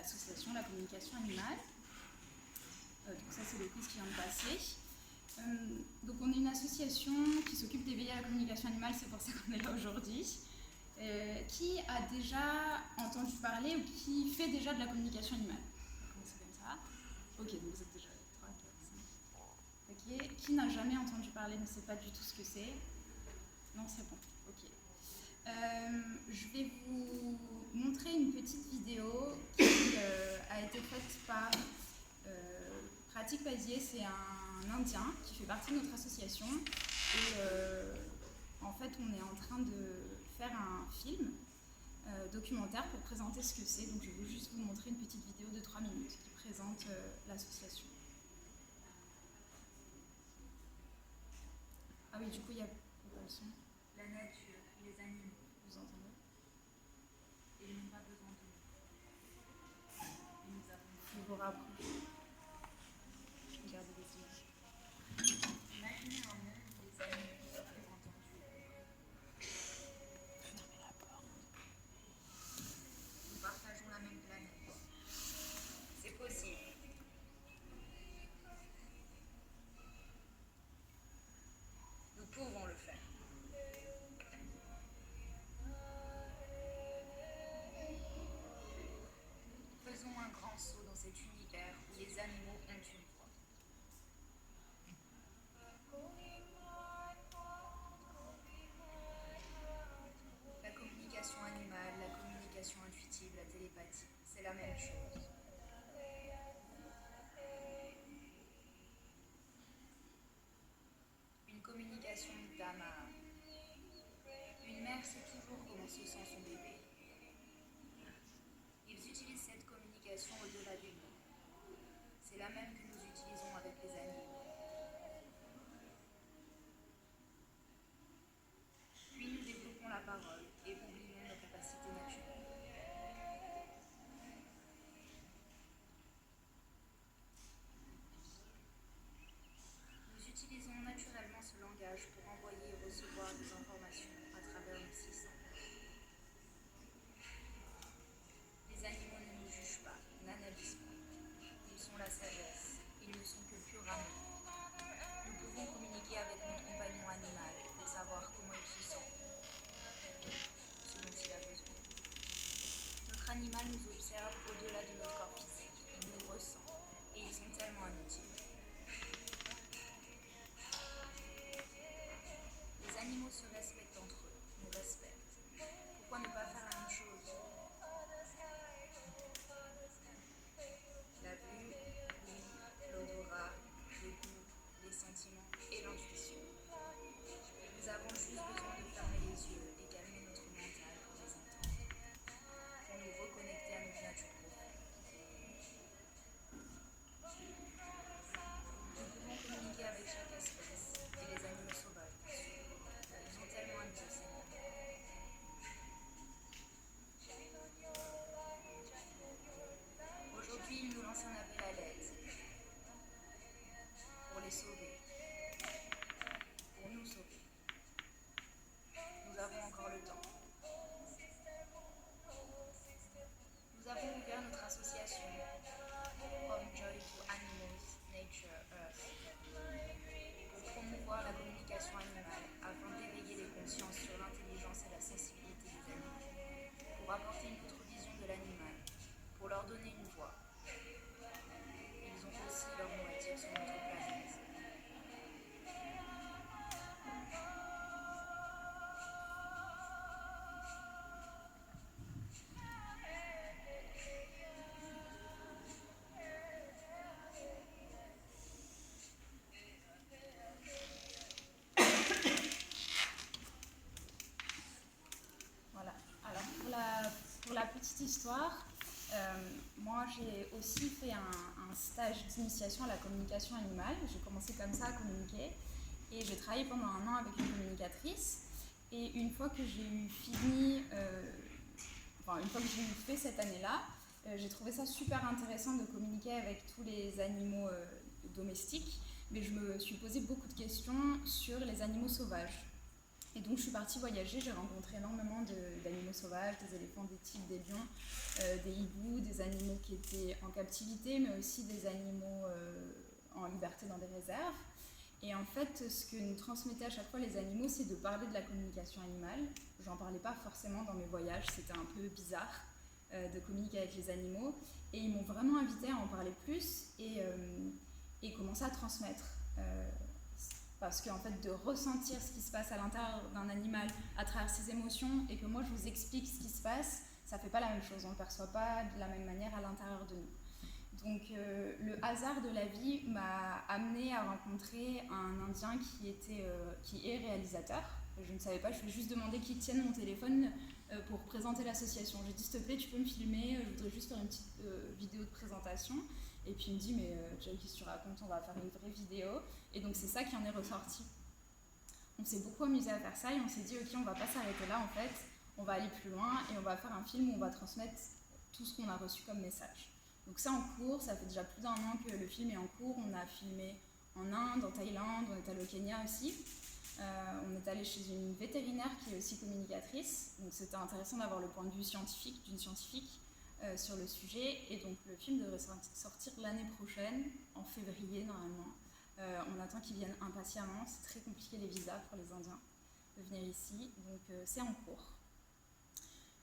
l'association La Communication Animale. Donc ça, c'est le quiz qui vient de passer. Donc on est une association qui s'occupe d'éveiller à la communication animale, c'est pour ça qu'on est là aujourd'hui. Qui a déjà entendu parler ou qui fait déjà de la communication animale? On va commencer comme ça. Ok, donc vous êtes déjà 3, 4, 5. Ok, qui n'a jamais entendu parler, ne sait pas du tout ce que c'est? Non, c'est bon, ok. Je vais vous montrer une petite vidéo qui a été faite par Pratik Pazier. C'est un Indien qui fait partie de notre association. Et en fait, on est en train de faire un film documentaire pour présenter ce que c'est. Donc je vais juste vous montrer une petite vidéo de 3 minutes qui présente l'association. Ah oui, du coup, il y a pourquoi le son? La nature, les animaux. Vous entendez? Ils n'ont pas besoin de nous. Et nous avons Je vous rapproche. Regardez les images. imaginé un monde où les animaux seraient entendus. Fermez la porte. Nous partageons la même planète. C'est possible. Nous pouvons le faire. Faisons un grand saut dans cet univers où les animaux ont une voix. La communication animale, la communication intuitive, la télépathie, c'est la même chose. Une communication d'âme à âme. Une mère sait toujours comment se sent son bébé. Ils utilisent cette communication au-delà des mots. C'est la même que nous utilisons avec les animaux. Puis nous développons la parole et oublions nos capacités naturelles. Nous utilisons naturellement ce langage pour envoyer et recevoir des informations à travers nos 6 sens. Les animaux ne nous jugent pas, n'analysent pas. Ils sont la sagesse, ils ne sont que pur amour. Nous pouvons communiquer avec notre compagnon animal pour savoir comment il se sent, ce dont il a besoin. Notre animal nous observe au-delà de notre corps physique, il nous ressent, et ils sont tellement inutiles. Les animaux se respectent entre eux, nous respectent. Pourquoi ne pas faire la même chose? La vue, l'ouïe, l'odorat, le goût, les sentiments et l'intuition. Nous avons juste besoin de fermer les yeux et calmer notre mental pour les entendre, pour nous reconnecter à notre nature profonde. Nous pouvons communiquer avec chaque espèce et les animaux sauvages, bien sûr. Ils sont tellement inutiles, ces animaux. Aujourd'hui, ils nous lancent un appel à l'aide pour les sauver, pour nous sauver. Nous avons encore le temps. Nous avons ouvert notre association From Joy to Animals, Nature, Earth pour promouvoir la communication animale afin d'éveiller les consciences sur l'intelligence et la sensibilité des animaux, pour apporter une autre vision de l'animal, pour leur donner une voix. Ils ont aussi leur mot à dire sur notre planète. Voilà. Alors pour la petite histoire, moi j'ai aussi fait un stage d'initiation à la communication animale. J'ai commencé comme ça à communiquer et j'ai travaillé pendant 1 an avec une communicatrice. Et une fois que j'ai eu fini, une fois que j'ai eu fait cette année-là, j'ai trouvé ça super intéressant de communiquer avec tous les animaux domestiques, mais je me suis posé beaucoup de questions sur les animaux sauvages. Et donc je suis partie voyager, j'ai rencontré énormément d'animaux sauvages, des éléphants, des tigres, des lions, des hiboux, des animaux qui étaient en captivité, mais aussi des animaux en liberté dans des réserves. Et en fait, ce que nous transmettaient à chaque fois les animaux, c'est de parler de la communication animale. J'en parlais pas forcément dans mes voyages, c'était un peu bizarre de communiquer avec les animaux. Et ils m'ont vraiment invité à en parler plus et commencer à transmettre. Parce qu'en fait, de ressentir ce qui se passe à l'intérieur d'un animal à travers ses émotions et que moi je vous explique ce qui se passe, ça ne fait pas la même chose, on ne le perçoit pas de la même manière à l'intérieur de nous. Donc le hasard de la vie m'a amené à rencontrer un Indien qui est réalisateur. Je ne savais pas, je lui ai juste demandé qu'il tienne mon téléphone pour présenter l'association. J'ai dit s'il te plaît, tu peux me filmer, je voudrais juste faire une petite vidéo de présentation. Et puis il me dit mais Joy, qu'est-ce que tu racontes, on va faire une vraie vidéo. Et donc c'est ça qui en est ressorti. On s'est beaucoup amusé à faire ça et on s'est dit ok, on va pas s'arrêter là en fait, on va aller plus loin et on va faire un film où on va transmettre tout ce qu'on a reçu comme message. Donc c'est en cours, ça fait déjà plus d'1 an que le film est en cours. On a filmé en Inde, en Thaïlande, on est allé au Kenya aussi. On est allé chez une vétérinaire qui est aussi communicatrice. Donc c'était intéressant d'avoir le point de vue scientifique, d'une scientifique sur le sujet. Et donc le film devrait sortir l'année prochaine, en février normalement. On attend qu'ils viennent impatiemment. C'est très compliqué les visas pour les Indiens de venir ici. Donc c'est en cours.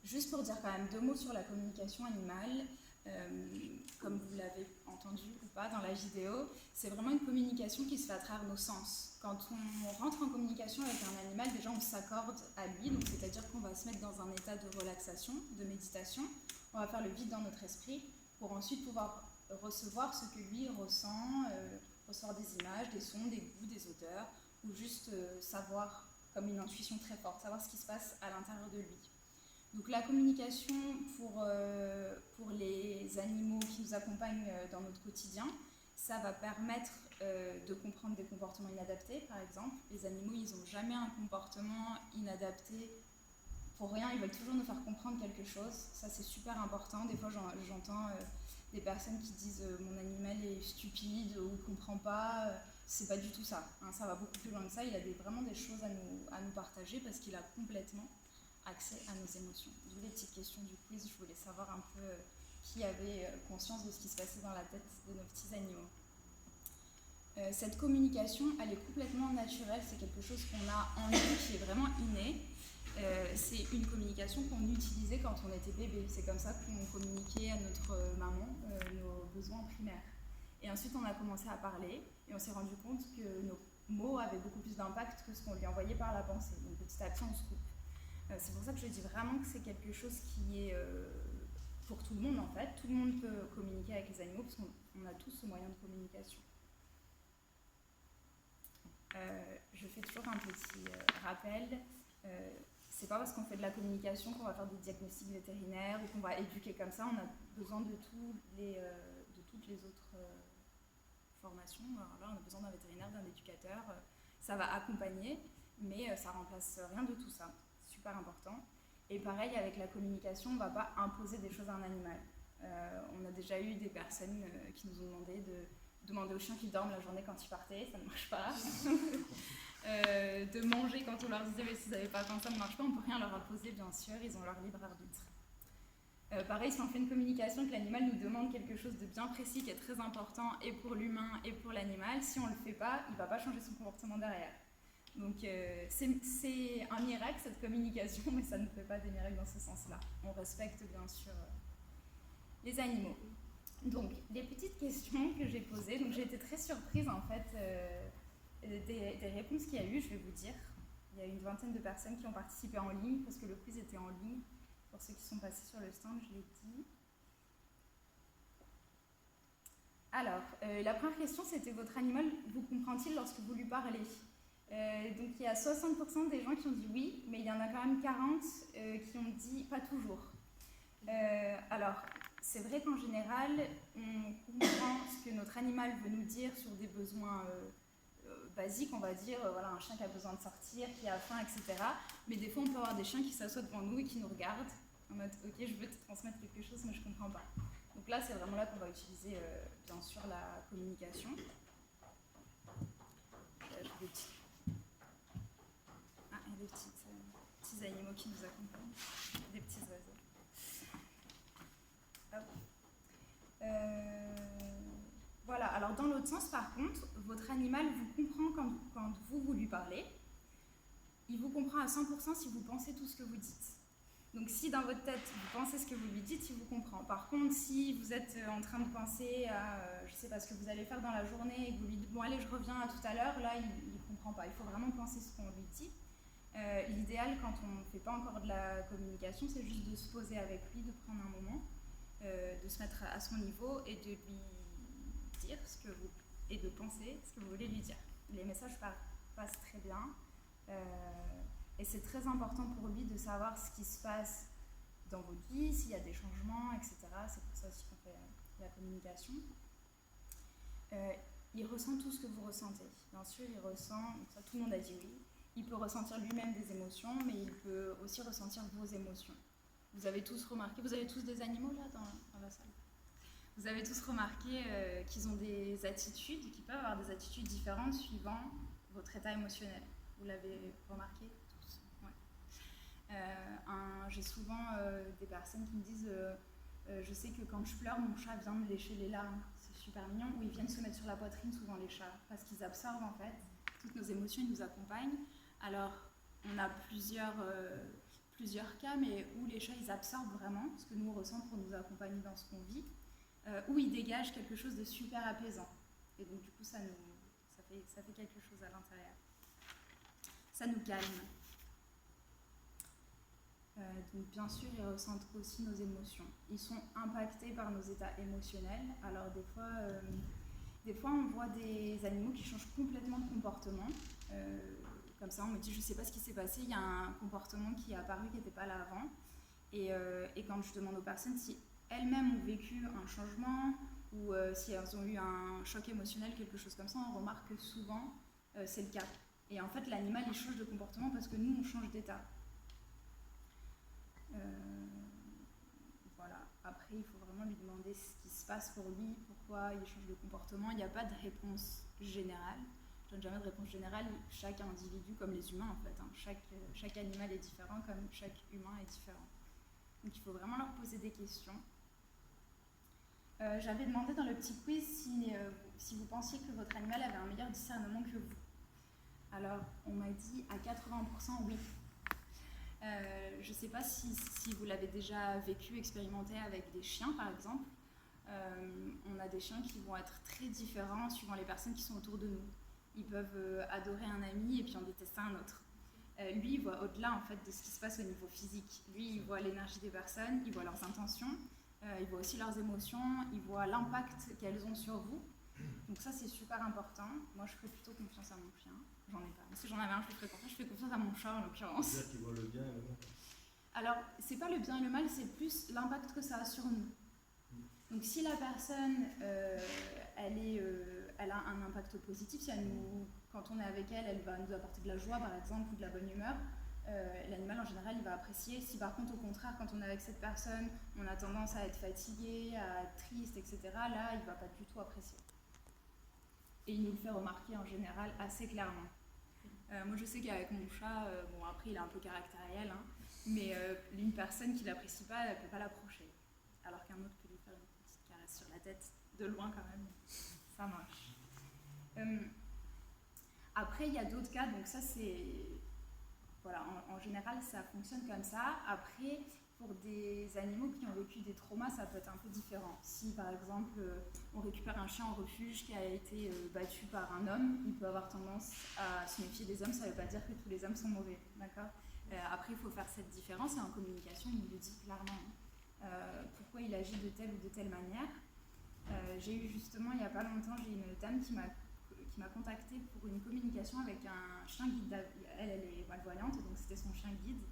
Juste pour dire quand même 2 mots sur la communication animale. Comme vous l'avez entendu ou pas dans la vidéo, c'est vraiment une communication qui se fait à travers nos sens. Quand on rentre en communication avec un animal, déjà on s'accorde à lui, donc c'est-à-dire qu'on va se mettre dans un état de relaxation, de méditation. On va faire le vide dans notre esprit pour ensuite pouvoir recevoir ce que lui ressent, recevoir des images, des sons, des goûts, des odeurs, ou juste savoir, comme une intuition très forte, savoir ce qui se passe à l'intérieur de lui. Donc la communication pour les animaux qui nous accompagnent dans notre quotidien, ça va permettre de comprendre des comportements inadaptés, par exemple. Les animaux, ils n'ont jamais un comportement inadapté pour rien, ils veulent toujours nous faire comprendre quelque chose. Ça, c'est super important. Des fois, j'entends des personnes qui disent mon animal est stupide ou ne comprend pas. C'est pas du tout ça. Hein, ça va beaucoup plus loin que ça. Il a vraiment des choses à nous partager parce qu'il a complètement accès à nos émotions. D'où les petites questions du quiz, je voulais savoir un peu qui avait conscience de ce qui se passait dans la tête de nos petits animaux. Cette communication, elle est complètement naturelle, c'est quelque chose qu'on a en nous, qui est vraiment inné. C'est une communication qu'on utilisait quand on était bébé. C'est comme ça qu'on communiquait à notre maman nos besoins primaires. Et ensuite, on a commencé à parler et on s'est rendu compte que nos mots avaient beaucoup plus d'impact que ce qu'on lui envoyait par la pensée. Donc petit à petit, on se coupe. C'est pour ça que je dis vraiment que c'est quelque chose qui est pour tout le monde en fait. Tout le monde peut communiquer avec les animaux parce qu'on a tous ce moyen de communication. Je fais toujours un petit rappel. C'est pas parce qu'on fait de la communication qu'on va faire des diagnostics vétérinaires ou qu'on va éduquer comme ça. On a besoin de toutes les autres formations. Alors là, on a besoin d'un vétérinaire, d'un éducateur. Ça va accompagner, mais ça remplace rien de tout ça. Super important. Et pareil, avec la communication, on ne va pas imposer des choses à un animal. On a déjà eu des personnes qui nous ont demandé de demander aux chiens qu'ils dorment la journée quand ils partaient, ça ne marche pas. De manger quand on leur disait mais si vous n'avez pas faim, ça ne marche pas, on ne peut rien leur imposer, bien sûr, ils ont leur libre arbitre. Pareil, si on fait une communication que l'animal nous demande quelque chose de bien précis qui est très important et pour l'humain et pour l'animal, si on ne le fait pas, il ne va pas changer son comportement derrière. Donc c'est un miracle cette communication, mais ça ne fait pas des miracles dans ce sens-là. On respecte bien sûr les animaux. Donc les petites questions que j'ai posées, donc j'ai été très surprise en fait des réponses qu'il y a eu, je vais vous dire. Il y a une 20aine de personnes qui ont participé en ligne, parce que le quiz était en ligne. Pour ceux qui sont passés sur le stand, je l'ai dit. Alors, la première question, c'était votre animal vous comprend-il lorsque vous lui parlez ? Donc il y a 60% des gens qui ont dit oui, mais il y en a quand même 40 qui ont dit pas toujours. Alors, c'est vrai qu'en général, on comprend ce que notre animal veut nous dire sur des besoins basiques, on va dire, voilà, un chien qui a besoin de sortir, qui a faim, etc. Mais des fois, on peut avoir des chiens qui s'assoient devant nous et qui nous regardent en mode « Ok, je veux te transmettre quelque chose, mais je ne comprends pas ». Donc là, c'est vraiment là qu'on va utiliser, bien sûr, la communication. Des petits... Ah, il y a des petits qui nous accompagnent, des petits oiseaux. Voilà, alors dans l'autre sens, par contre, votre animal vous comprend quand vous lui parlez. Il vous comprend à 100% si vous pensez tout ce que vous dites. Donc si dans votre tête, vous pensez ce que vous lui dites, il vous comprend. Par contre, si vous êtes en train de penser à, je sais pas, ce que vous allez faire dans la journée et que vous lui dites, bon allez, je reviens à tout à l'heure, là, il ne comprend pas. Il faut vraiment penser ce qu'on lui dit. L'idéal, quand on ne fait pas encore de la communication, c'est juste de se poser avec lui, de prendre un moment, de se mettre à son niveau et de lui dire et de penser ce que vous voulez lui dire. Les messages passent très bien. Et c'est très important pour lui de savoir ce qui se passe dans votre vie, s'il y a des changements, etc. C'est pour ça aussi qu'on fait la communication. Il ressent tout ce que vous ressentez. Bien sûr, il ressent, ça, tout le monde a dit oui, il peut ressentir lui-même des émotions, mais il peut aussi ressentir vos émotions. Vous avez tous remarqué, vous avez tous des animaux là dans la salle. Vous avez tous remarqué qu'ils ont des attitudes, qu'ils peuvent avoir des attitudes différentes suivant votre état émotionnel. Vous l'avez remarqué tous? Ouais. J'ai souvent des personnes qui me disent je sais que quand je pleure, mon chat vient me lécher les larmes. C'est super mignon. Ou ils viennent se mettre sur la poitrine, souvent les chats, parce qu'ils absorbent en fait toutes nos émotions, ils nous accompagnent. Alors, on a plusieurs cas, mais où les chats ils absorbent vraiment ce que nous ressentons pour nous accompagner dans ce qu'on vit, où ils dégagent quelque chose de super apaisant. Et donc du coup, ça fait quelque chose à l'intérieur. Ça nous calme. Donc bien sûr, ils ressentent aussi nos émotions. Ils sont impactés par nos états émotionnels. Alors des fois on voit des animaux qui changent complètement de comportement. Comme ça, on me dit, je ne sais pas ce qui s'est passé, il y a un comportement qui est apparu qui n'était pas là avant. Et quand je demande aux personnes si elles-mêmes ont vécu un changement ou si elles ont eu un choc émotionnel, quelque chose comme ça, on remarque que souvent c'est le cas. Et en fait, l'animal, il change de comportement parce que nous, on change d'état. Voilà. Après, il faut vraiment lui demander ce qui se passe pour lui, pourquoi il change de comportement. Il n'y a pas de réponse générale. Je ne donne jamais de réponse générale. Chaque individu, comme les humains en fait, hein, chaque animal est différent, comme chaque humain est différent. Donc il faut vraiment leur poser des questions. J'avais demandé dans le petit quiz si vous pensiez que votre animal avait un meilleur discernement que vous. Alors, on m'a dit à 80% oui. Je ne sais pas si vous l'avez déjà vécu, expérimenté avec des chiens, par exemple. On a des chiens qui vont être très différents suivant les personnes qui sont autour de nous. Ils peuvent adorer un ami et puis en détester un autre. Lui, il voit au-delà en fait, de ce qui se passe au niveau physique. Lui, il voit l'énergie des personnes, il voit leurs intentions, il voit aussi leurs émotions, il voit l'impact qu'elles ont sur vous. Donc ça, c'est super important. Moi, je ferais plutôt confiance à mon chien. J'en ai pas. Mais si j'en avais un, je ferais confiance. Je fais confiance à mon chat, en l'occurrence. C'est-à-dire qu'il voit le bien et le mal. Alors, c'est pas le bien et le mal, c'est plus l'impact que ça a sur nous. Donc si la personne, elle a un impact positif, si quand on est avec elle, elle va nous apporter de la joie, par exemple, ou de la bonne humeur, l'animal, en général, il va apprécier. Si par contre, au contraire, quand on est avec cette personne, on a tendance à être fatigué, à être triste, etc., là, il ne va pas du tout apprécier. Et il nous le fait remarquer, en général, assez clairement. Moi, je sais qu'avec mon chat, bon, après, il est un peu caractériel, hein, mais une personne qui ne l'apprécie pas, elle ne peut pas l'approcher. Alors qu'un autre peut lui faire une petite caresse sur la tête, de loin quand même, ça marche. Après, il y a d'autres cas, donc ça c'est... Voilà, en général, ça fonctionne comme ça. Après, pour des animaux qui ont vécu des traumas, ça peut être un peu différent. Si, par exemple, on récupère un chien en refuge qui a été battu par un homme, il peut avoir tendance à se méfier des hommes, ça ne veut pas dire que tous les hommes sont mauvais, d'accord ? Après, il faut faire cette différence, et en communication, il nous le dit clairement. Pourquoi il agit de telle ou de telle manière. J'ai eu justement, il n'y a pas longtemps, j'ai une dame qui m'a contactée pour une communication avec un chien guide. Elle est malvoyante, donc c'était son chien guide.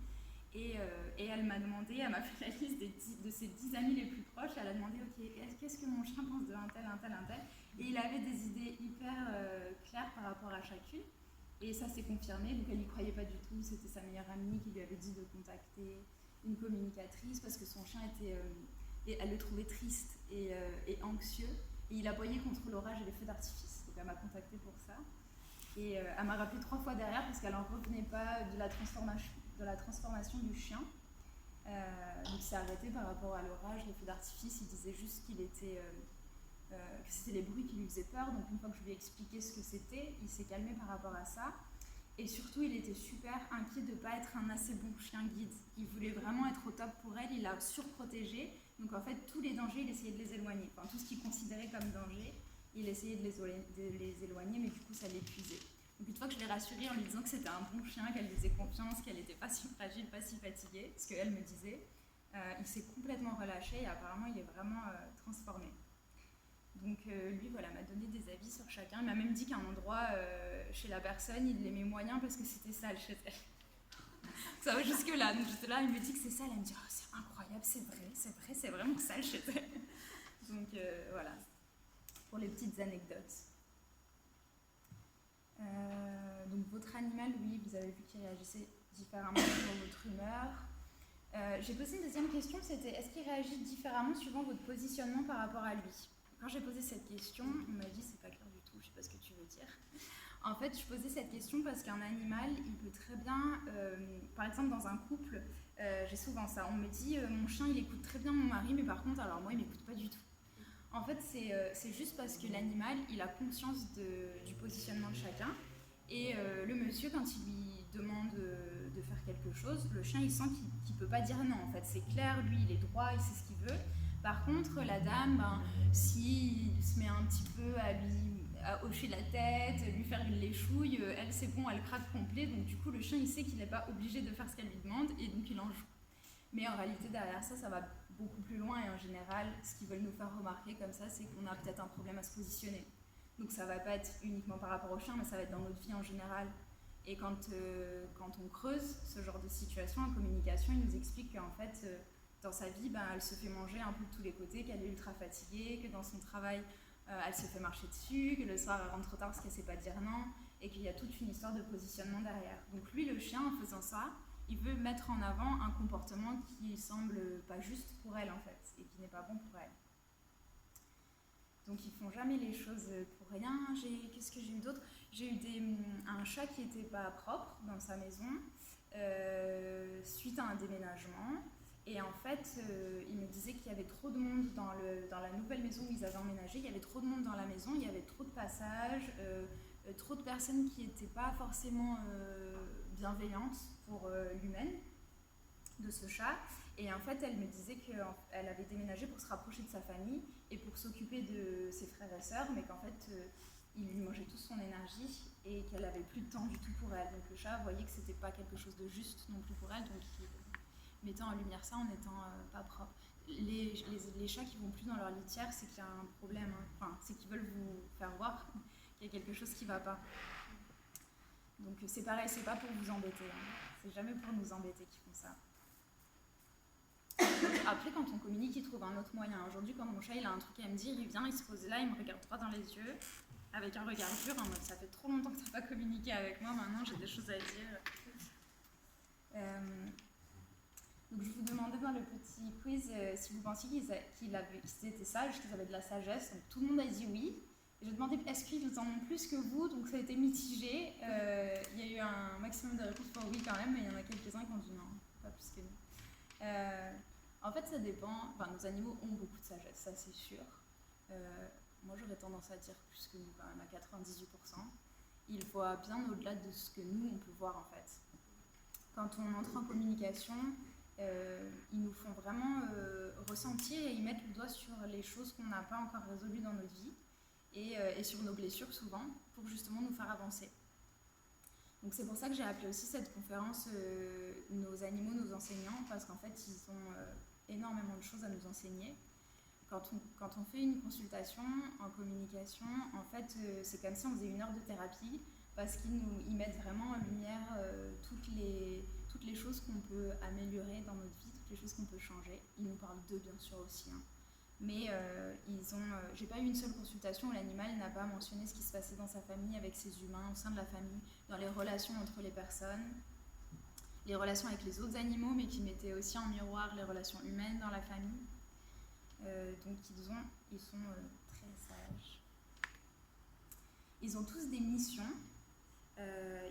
Et elle m'a demandé, elle m'a fait la liste de ses 10 amis les plus proches. Elle a demandé, ok, qu'est-ce que mon chien pense de un tel. Et il avait des idées hyper claires par rapport à chacune. Et ça s'est confirmé, donc elle n'y croyait pas du tout. C'était sa meilleure amie qui lui avait dit de contacter une communicatrice parce que son chien était... et elle le trouvait triste et anxieux. Et il aboyait contre l'orage et les feux d'artifice. Donc elle m'a contactée pour ça. Et elle m'a rappelé 3 fois derrière parce qu'elle n'en revenait pas de la transformation de la transformation du chien. Donc il s'est arrêté par rapport à l'orage, les feux d'artifice, il disait juste qu'il était... que c'était les bruits qui lui faisaient peur, donc une fois que je lui ai expliqué ce que c'était, il s'est calmé par rapport à ça. Et surtout, il était super inquiet de ne pas être un assez bon chien guide. Il voulait vraiment être au top pour elle, il l'a surprotégée. Donc en fait, tous les dangers, il essayait de les éloigner. Enfin, tout ce qu'il considérait comme danger, il essayait de les éloigner, mais du coup, ça l'épuisait. Donc une fois que je l'ai rassurée en lui disant que c'était un bon chien, qu'elle lui faisait confiance, qu'elle n'était pas si fragile, pas si fatiguée, ce qu'elle me disait, il s'est complètement relâché et apparemment, il est vraiment transformé. Donc lui, voilà, m'a donné des avis sur chacun. Il m'a même dit qu'un endroit chez la personne, il l'aimait moyen parce que c'était sale chez elle. Ça va jusque-là. Donc j'étais là, il me dit que c'est sale. Elle me dit, oh, c'est incroyable, c'est vraiment sale chez elle. Donc voilà, pour les petites anecdotes. Donc votre animal, oui, vous avez vu qu'il réagissait différemment selon votre humeur. J'ai posé une deuxième question, c'était est-ce qu'il réagit différemment suivant votre positionnement par rapport à lui ? Quand j'ai posé cette question, on m'a dit c'est pas clair du tout, je sais pas ce que tu veux dire. En fait, je posais cette question parce qu'un animal, il peut très bien, par exemple dans un couple, j'ai souvent ça, on me dit mon chien il écoute très bien mon mari, mais par contre alors moi il m'écoute pas du tout. En fait, c'est juste parce que l'animal, il a conscience du positionnement de chacun. Et le monsieur, quand il lui demande de faire quelque chose, le chien, il sent qu'il ne peut pas dire non. En fait, c'est clair, lui, il est droit, il sait ce qu'il veut. Par contre, la dame, s'il se met un petit peu à hocher la tête, lui faire une léchouille, elle, c'est bon, elle craque complet. Donc du coup, le chien, il sait qu'il n'est pas obligé de faire ce qu'elle lui demande et donc il en joue. Mais en réalité, derrière ça, ça va beaucoup plus loin et en général, ce qu'ils veulent nous faire remarquer comme ça, c'est qu'on a peut-être un problème à se positionner. Donc ça ne va pas être uniquement par rapport au chien, mais ça va être dans notre vie en général. Et quand on creuse ce genre de situation en communication, il nous explique qu'en fait, dans sa vie, elle se fait manger un peu de tous les côtés, qu'elle est ultra fatiguée, que dans son travail, elle se fait marcher dessus, que le soir, elle rentre trop tard parce qu'elle ne sait pas dire non, et qu'il y a toute une histoire de positionnement derrière. Donc lui, le chien, en faisant ça, il veut mettre en avant un comportement qui semble pas juste pour elle, en fait, et qui n'est pas bon pour elle. Donc ils font jamais les choses pour rien. Qu'est-ce que j'ai eu d'autre ? J'ai eu un chat qui n'était pas propre dans sa maison suite à un déménagement. Et en fait, il me disait qu'il y avait trop de monde dans la nouvelle maison où ils avaient emménagé. Il y avait trop de monde dans la maison, il y avait trop de passages, trop de personnes qui n'étaient pas forcément bienveillantes pour l'humaine de ce chat. Et en fait, elle me disait qu'elle avait déménagé pour se rapprocher de sa famille et pour s'occuper de ses frères et sœurs, mais qu'en fait, il lui mangeait toute son énergie et qu'elle n'avait plus de temps du tout pour elle. Donc le chat voyait que c'était pas quelque chose de juste non plus pour elle, donc il mettait en lumière ça en n'étant pas propre. Les chats qui vont plus dans leur litière, c'est qu'il y a un problème, hein. Enfin, c'est qu'ils veulent vous faire voir qu'il y a quelque chose qui ne va pas. Donc c'est pareil, c'est pas pour vous embêter, hein. C'est jamais pour nous embêter qu'ils font ça. Après, quand on communique, il trouve un autre moyen. Aujourd'hui, quand mon chat il a un truc à me dire, il vient, il se pose là, il me regarde droit dans les yeux, avec un regard dur, en mode ça fait trop longtemps que tu n'as pas communiqué avec moi, maintenant j'ai des choses à dire. Donc je vous demandais dans le petit quiz si vous pensiez qu'ils étaient sages, qu'ils avaient de la sagesse. Donc tout le monde a dit oui. Et je demandais est-ce qu'ils en ont plus que vous, donc ça a été mitigé. Il y a eu un maximum de réponses pour oui quand même, mais il y en a quelques-uns qui ont dit non, pas plus que nous. En fait, ça dépend. Enfin, nos animaux ont beaucoup de sagesse, ça c'est sûr. Moi, j'aurais tendance à dire plus que nous, quand même, à 98%. Ils voient bien au-delà de ce que nous, on peut voir, en fait. Quand on entre en communication, ils nous font vraiment ressentir et ils mettent le doigt sur les choses qu'on n'a pas encore résolues dans notre vie et sur nos blessures, souvent, pour justement nous faire avancer. Donc c'est pour ça que j'ai appelé aussi cette conférence Nos animaux, nos enseignants, parce qu'en fait, ils ont énormément de choses à nous enseigner. Quand on fait une consultation en communication, en fait, c'est comme si on faisait 1 heure de thérapie, parce qu'ils mettent vraiment en lumière toutes les choses qu'on peut améliorer dans notre vie, toutes les choses qu'on peut changer. Ils nous parlent d'eux, bien sûr, aussi, hein. Mais j'ai pas eu une seule consultation où l'animal n'a pas mentionné ce qui se passait dans sa famille, avec ses humains, au sein de la famille, dans les relations entre les personnes, les relations avec les autres animaux, mais qui mettaient aussi en miroir les relations humaines dans la famille. Donc ils sont très sages. Ils ont tous des missions.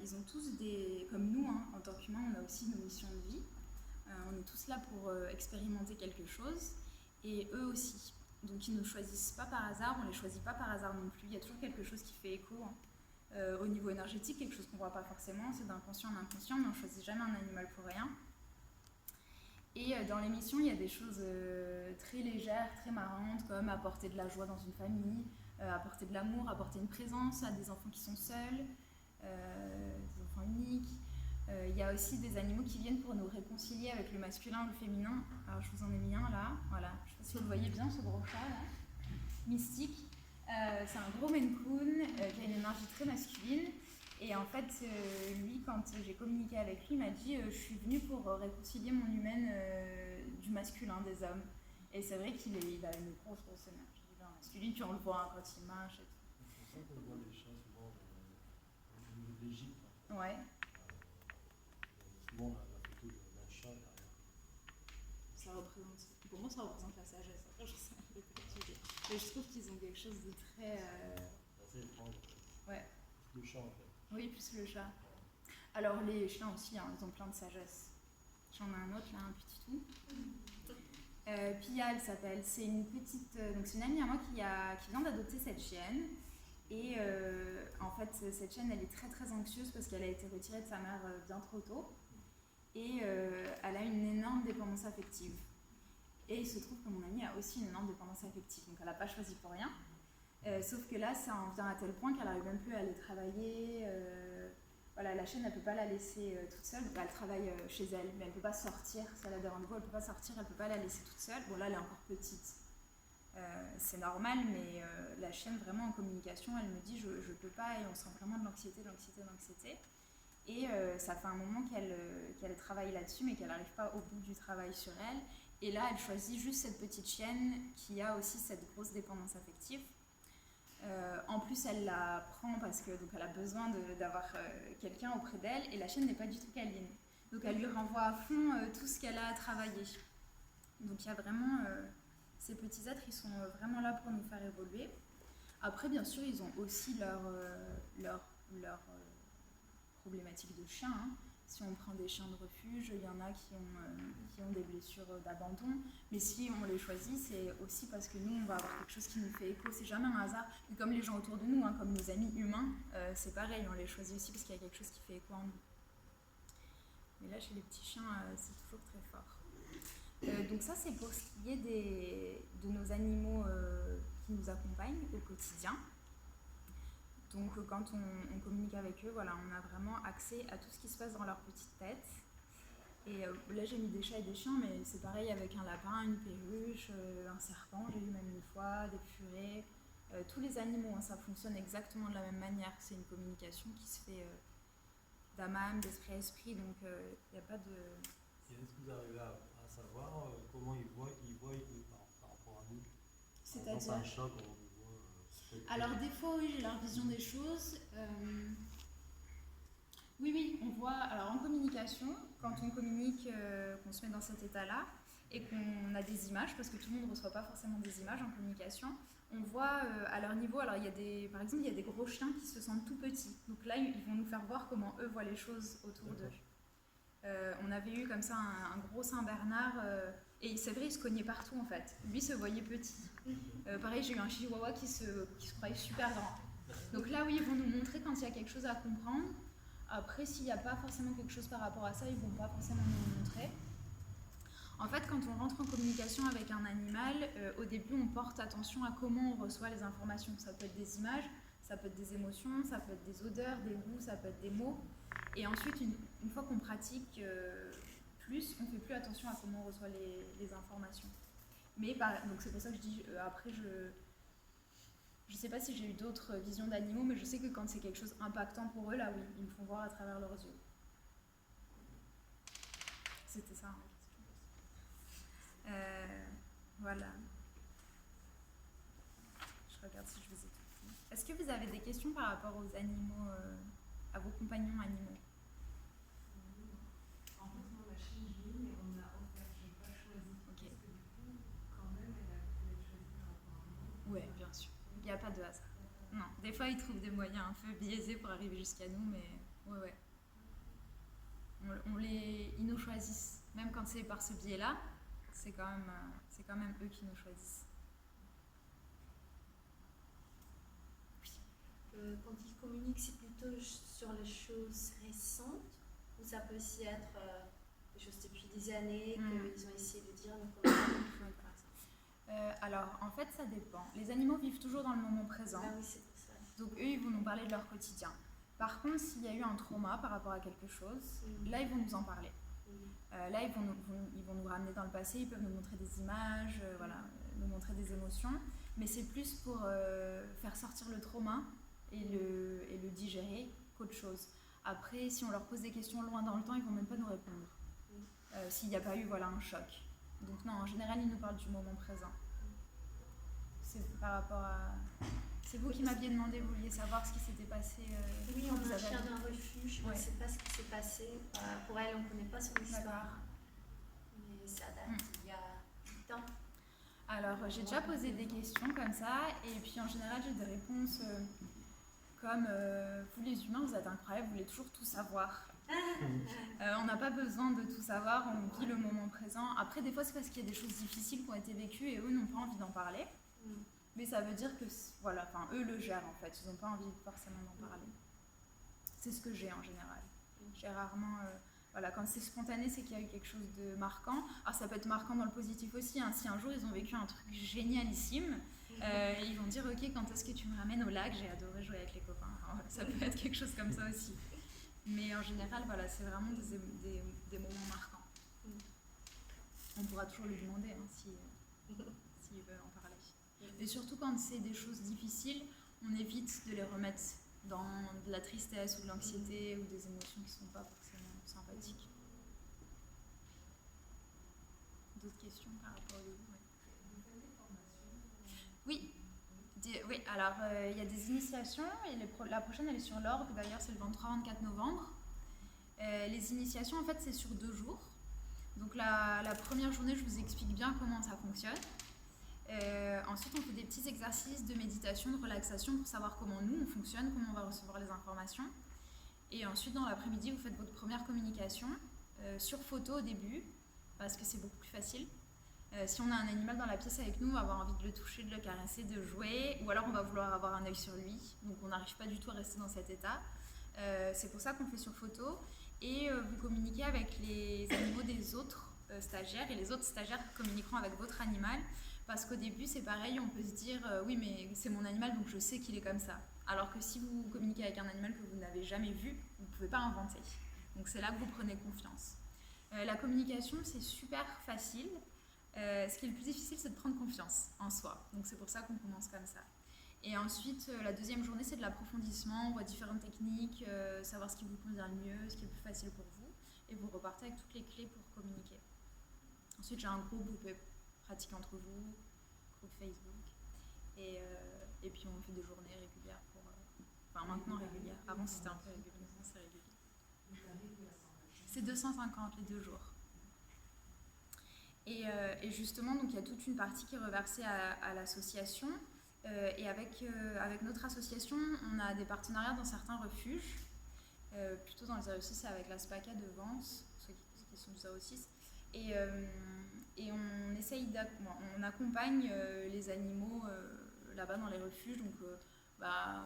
ils ont tous comme nous, hein, en tant qu'humains, on a aussi nos missions de vie. On est tous là pour expérimenter quelque chose, et eux aussi. Donc ils ne choisissent pas par hasard, on ne les choisit pas par hasard non plus. Il y a toujours quelque chose qui fait écho, hein. Au niveau énergétique, quelque chose qu'on ne voit pas forcément, c'est d'inconscient en inconscient, mais on ne choisit jamais un animal pour rien. Et dans l'émission, il y a des choses très légères, très marrantes, comme apporter de la joie dans une famille, apporter de l'amour, apporter une présence à des enfants qui sont seuls, des enfants uniques. Il y a aussi des animaux qui viennent pour nous réconcilier avec le masculin ou le féminin. Alors je vous en ai mis un là, voilà. Je ne sais pas si vous le voyez bien, ce gros chat là, mystique. C'est un gros Maine Coon qui a une énergie très masculine. Et en fait, lui, quand j'ai communiqué avec lui, il m'a dit je suis venue pour réconcilier mon humaine du masculin, des hommes. Et c'est vrai qu'il a une grosse énergie masculine, puis on le voit, hein, quand il marche et tout. C'est pour ça qu'on voit les chats souvent au niveau de l'Égypte. Ouais. Souvent la photo d'un chat derrière. Ça représente, pour moi, ça représente la sagesse. Après, je sais pas étudier. Mais je trouve qu'ils ont quelque chose de très. C'est assez étrange. Ouais. Le chat en fait. Oui, plus le chat. Alors les chiens aussi, hein, ils ont plein de sagesse. J'en ai un autre là, un petit tout. Pia, elle s'appelle. C'est une petite, donc c'est une amie à moi qui vient d'adopter cette chienne. Et en fait, cette chienne, elle est très anxieuse parce qu'elle a été retirée de sa mère bien trop tôt. Et elle a une énorme dépendance affective. Et il se trouve que mon amie a aussi une énorme dépendance affective. Donc elle n'a pas choisi pour rien. Sauf que là, ça en vient à tel point qu'elle n'arrive même plus à aller travailler. Voilà, la chienne, elle ne peut pas la laisser toute seule. Elle travaille chez elle, mais elle ne peut pas sortir. Si elle a des rendez-vous, elle ne peut pas sortir, elle ne peut pas la laisser toute seule. Bon, là, elle est encore petite. C'est normal, mais la chienne, vraiment en communication, elle me dit je ne peux pas, et on sent vraiment de l'anxiété. Et ça fait un moment qu'elle travaille là-dessus, mais qu'elle n'arrive pas au bout du travail sur elle. Et là, elle choisit juste cette petite chienne qui a aussi cette grosse dépendance affective. En plus, elle la prend parce que donc elle a besoin d'avoir quelqu'un auprès d'elle, et la chienne n'est pas du tout câline. Donc elle lui renvoie à fond tout ce qu'elle a à travailler. Donc il y a vraiment ces petits êtres, ils sont vraiment là pour nous faire évoluer. Après, bien sûr, ils ont aussi leur problématique de chien, hein. Si on prend des chiens de refuge, il y en a qui ont des blessures d'abandon. Mais si on les choisit, c'est aussi parce que nous, on va avoir quelque chose qui nous fait écho. C'est jamais un hasard. Et comme les gens autour de nous, hein, comme nos amis humains, c'est pareil, on les choisit aussi parce qu'il y a quelque chose qui fait écho en nous. Mais là, chez les petits chiens, c'est toujours très fort. Donc ça, c'est pour ce qui est de nos animaux qui nous accompagnent au quotidien. Donc quand on communique avec eux, voilà, on a vraiment accès à tout ce qui se passe dans leur petite tête. Et là j'ai mis des chats et des chiens, mais c'est pareil avec un lapin, une perruche, un serpent, j'ai eu même une fois, des furets. Tous les animaux, hein, ça fonctionne exactement de la même manière. C'est une communication qui se fait d'âme à âme, d'esprit à esprit, donc il n'y a pas de... Et est-ce que vous arrivez à savoir comment ils voient par rapport à nous? C'est-à-dire un chat, comment on voit Alors des fois, oui, j'ai leur vision des choses. Oui, on voit. Alors en communication, quand on communique, qu'on se met dans cet état-là et qu'on a des images, parce que tout le monde ne reçoit pas forcément des images en communication, on voit à leur niveau. Alors par exemple, il y a des gros chiens qui se sentent tout petits. Donc là, ils vont nous faire voir comment eux voient les choses autour d'eux. On avait eu comme ça un gros Saint-Bernard, et c'est vrai, il se cognait partout en fait. Lui se voyait petit. Pareil, j'ai eu un chihuahua qui se croyait super grand. Donc là, oui, ils vont nous montrer quand il y a quelque chose à comprendre. Après, s'il n'y a pas forcément quelque chose par rapport à ça, ils ne vont pas forcément nous le montrer. En fait, quand on rentre en communication avec un animal, au début, on porte attention à comment on reçoit les informations. Ça peut être des images, ça peut être des émotions, ça peut être des odeurs, des goûts, ça peut être des mots. Et ensuite, une fois qu'on pratique plus, on ne fait plus attention à comment on reçoit les informations. Mais donc c'est pour ça que je dis, après, je ne sais pas si j'ai eu d'autres visions d'animaux, mais je sais que quand c'est quelque chose d'impactant pour eux, là oui, ils me font voir à travers leurs yeux. C'était ça. Voilà. Je regarde si je vous ai tout dit. Est-ce que vous avez des questions par rapport aux animaux, à vos compagnons animaux? En fait, moi, ma chienne, je l'ai, mais on a offert, je n'ai pas choisi. Ok. Parce que du coup, quand même, elle a pu être choisie par rapport à moi. Oui, bien sûr. Il n'y a pas de hasard. Non, des fois, ils trouvent des moyens un peu biaisés pour arriver jusqu'à nous, mais Ouais. Ils nous choisissent. Même quand c'est par ce biais-là, c'est quand même eux qui nous choisissent. Quand ils communiquent, c'est plutôt sur les choses récentes, ou ça peut aussi être des choses depuis des années qu'ils ont essayé de dire, donc on a pas compris, par exemple. Alors, en fait, ça dépend. Les animaux vivent toujours dans le moment présent. Ah oui, c'est pour ça. Donc, eux, ils vont nous parler de leur quotidien. Par contre, s'il y a eu un trauma par rapport à quelque chose, là, ils vont nous en parler. Là, ils vont nous ramener dans le passé, ils peuvent nous montrer des images, nous montrer des émotions. Mais c'est plus pour faire sortir le trauma et le digérer qu'autre chose. Après, si on leur pose des questions loin dans le temps, ils ne vont même pas nous répondre. S'il n'y a pas eu un choc. Donc non, en général, ils nous parlent du moment présent. C'est par rapport à... C'est vous qui m'aviez demandé, vous vouliez savoir ce qui s'était passé. Oui, on a un chien d'un refuge, on ne sait pas ce qui s'est passé. Pour elle, on ne connaît pas son histoire. Mais ça date il y a du temps. Alors, j'ai déjà posé des questions comme ça, et puis en général, j'ai des réponses comme vous les humains, vous êtes incroyables, vous voulez toujours tout savoir. On n'a pas besoin de tout savoir, on vit le moment présent. Après, des fois, c'est parce qu'il y a des choses difficiles qui ont été vécues et eux n'ont pas envie d'en parler. Mais ça veut dire que, eux le gèrent en fait, ils n'ont pas envie forcément d'en parler. C'est ce que j'ai en général. J'ai rarement... quand c'est spontané, c'est qu'il y a eu quelque chose de marquant. Alors ça peut être marquant dans le positif aussi, hein. Si un jour ils ont vécu un truc génialissime, ils vont dire ok, quand est-ce que tu me ramènes au lac, j'ai adoré jouer avec les copains. Alors, ça peut être quelque chose comme ça aussi. Mais en général, c'est vraiment des moments marquants. On pourra toujours lui demander s'il veut en parler. Et surtout quand c'est des choses difficiles, on évite de les remettre dans de la tristesse ou de l'anxiété ou des émotions qui ne sont pas forcément sympathiques. D'autres questions par rapport au début? Vous faites des formations? Oui, alors il y a des initiations et la prochaine elle est sur l'orgue, d'ailleurs c'est le 23-24 novembre. Les initiations en fait c'est sur 2 jours. Donc la première journée je vous explique bien comment ça fonctionne. Ensuite on fait des petits exercices de méditation, de relaxation pour savoir comment nous on fonctionne, comment on va recevoir les informations. Et ensuite dans l'après-midi vous faites votre première communication sur photo au début parce que c'est beaucoup plus facile. Si on a un animal dans la pièce avec nous, on va avoir envie de le toucher, de le caresser, de jouer, ou alors on va vouloir avoir un œil sur lui, donc on n'arrive pas du tout à rester dans cet état. C'est pour ça qu'on fait sur photo, et vous communiquez avec les animaux des autres stagiaires, et les autres stagiaires communiqueront avec votre animal, parce qu'au début c'est pareil, on peut se dire oui mais c'est mon animal donc je sais qu'il est comme ça. Alors que si vous communiquez avec un animal que vous n'avez jamais vu, vous ne pouvez pas inventer. Donc c'est là que vous prenez confiance. La communication c'est super facile. Ce qui est le plus difficile, c'est de prendre confiance en soi. Donc c'est pour ça qu'on commence comme ça. Et ensuite, la deuxième journée, c'est de l'approfondissement. On voit différentes techniques, savoir ce qui vous convient le mieux, ce qui est le plus facile pour vous. Et vous repartez avec toutes les clés pour communiquer. Ensuite, j'ai un groupe où vous pouvez pratiquer entre vous, groupe Facebook. Et puis on fait des journées régulières maintenant régulières. Avant c'était un peu régulier, maintenant c'est régulier. C'est 250 les 2 jours. Et justement, donc il y a toute une partie qui est reversée à l'association. Et avec notre association, on a des partenariats dans certains refuges, plutôt dans le 06 avec la SPACA de Vence, ceux qui sont du 06. Et on accompagne les animaux là-bas dans les refuges, donc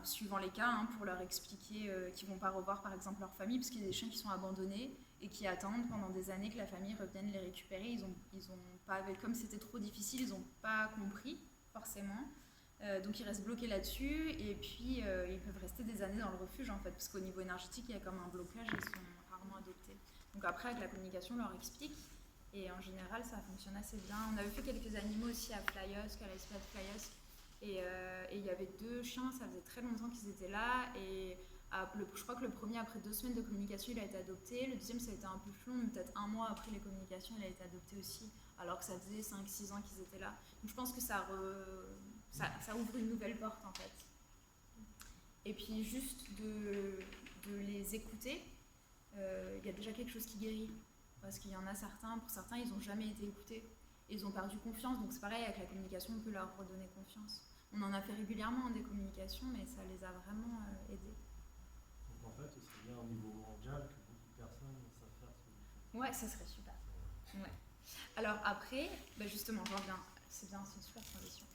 suivant les cas, pour leur expliquer qu'ils ne vont pas revoir par exemple leur famille, parce qu'il y a des chiens qui sont abandonnés et qui attendent pendant des années que la famille revienne les récupérer. Ils ont pas, comme c'était trop difficile, ils n'ont pas compris forcément. Donc ils restent bloqués là-dessus et puis ils peuvent rester des années dans le refuge en fait, parce qu'au niveau énergétique il y a comme un blocage, ils sont rarement adoptés. Donc après avec la communication on leur explique et en général ça fonctionne assez bien. On avait fait quelques animaux aussi à Flyos, à l'espèce Flyos, et il y avait 2 chiens, ça faisait très longtemps qu'ils étaient là et je crois que le premier après 2 semaines de communication il a été adopté, le deuxième ça a été un peu plus long, peut-être 1 mois après les communications il a été adopté aussi, alors que ça faisait 5-6 ans qu'ils étaient là. Donc je pense que ça ouvre une nouvelle porte en fait. Et puis juste de les écouter, il y a déjà quelque chose qui guérit, parce qu'il y en a pour certains ils n'ont jamais été écoutés, ils ont perdu confiance, donc c'est pareil avec la communication, on peut leur redonner confiance. On en a fait régulièrement des communications, mais ça les a vraiment aidés. Donc en fait, ce serait bien au niveau Ouais, ça serait super. Ouais. Alors après, bah justement, j'en reviens. C'est bien, c'est une super transition.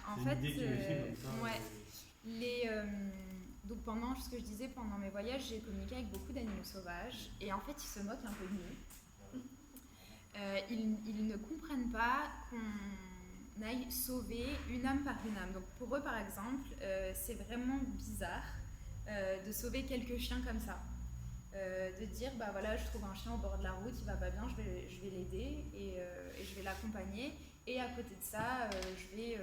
En C'est fait, une idée qui me fait comme ça. ouais. Donc pendant, ce que je disais, pendant mes voyages, j'ai communiqué avec beaucoup d'animaux sauvages et en fait, ils se moquent un peu de nous. Ils ne comprennent pas qu'on aille sauver une âme par une âme. Donc pour eux, par exemple, c'est vraiment bizarre de sauver quelques chiens comme ça. De dire, bah voilà, je trouve un chien au bord de la route, il va pas bien, je vais l'aider et je vais l'accompagner. Et à côté de ça, je vais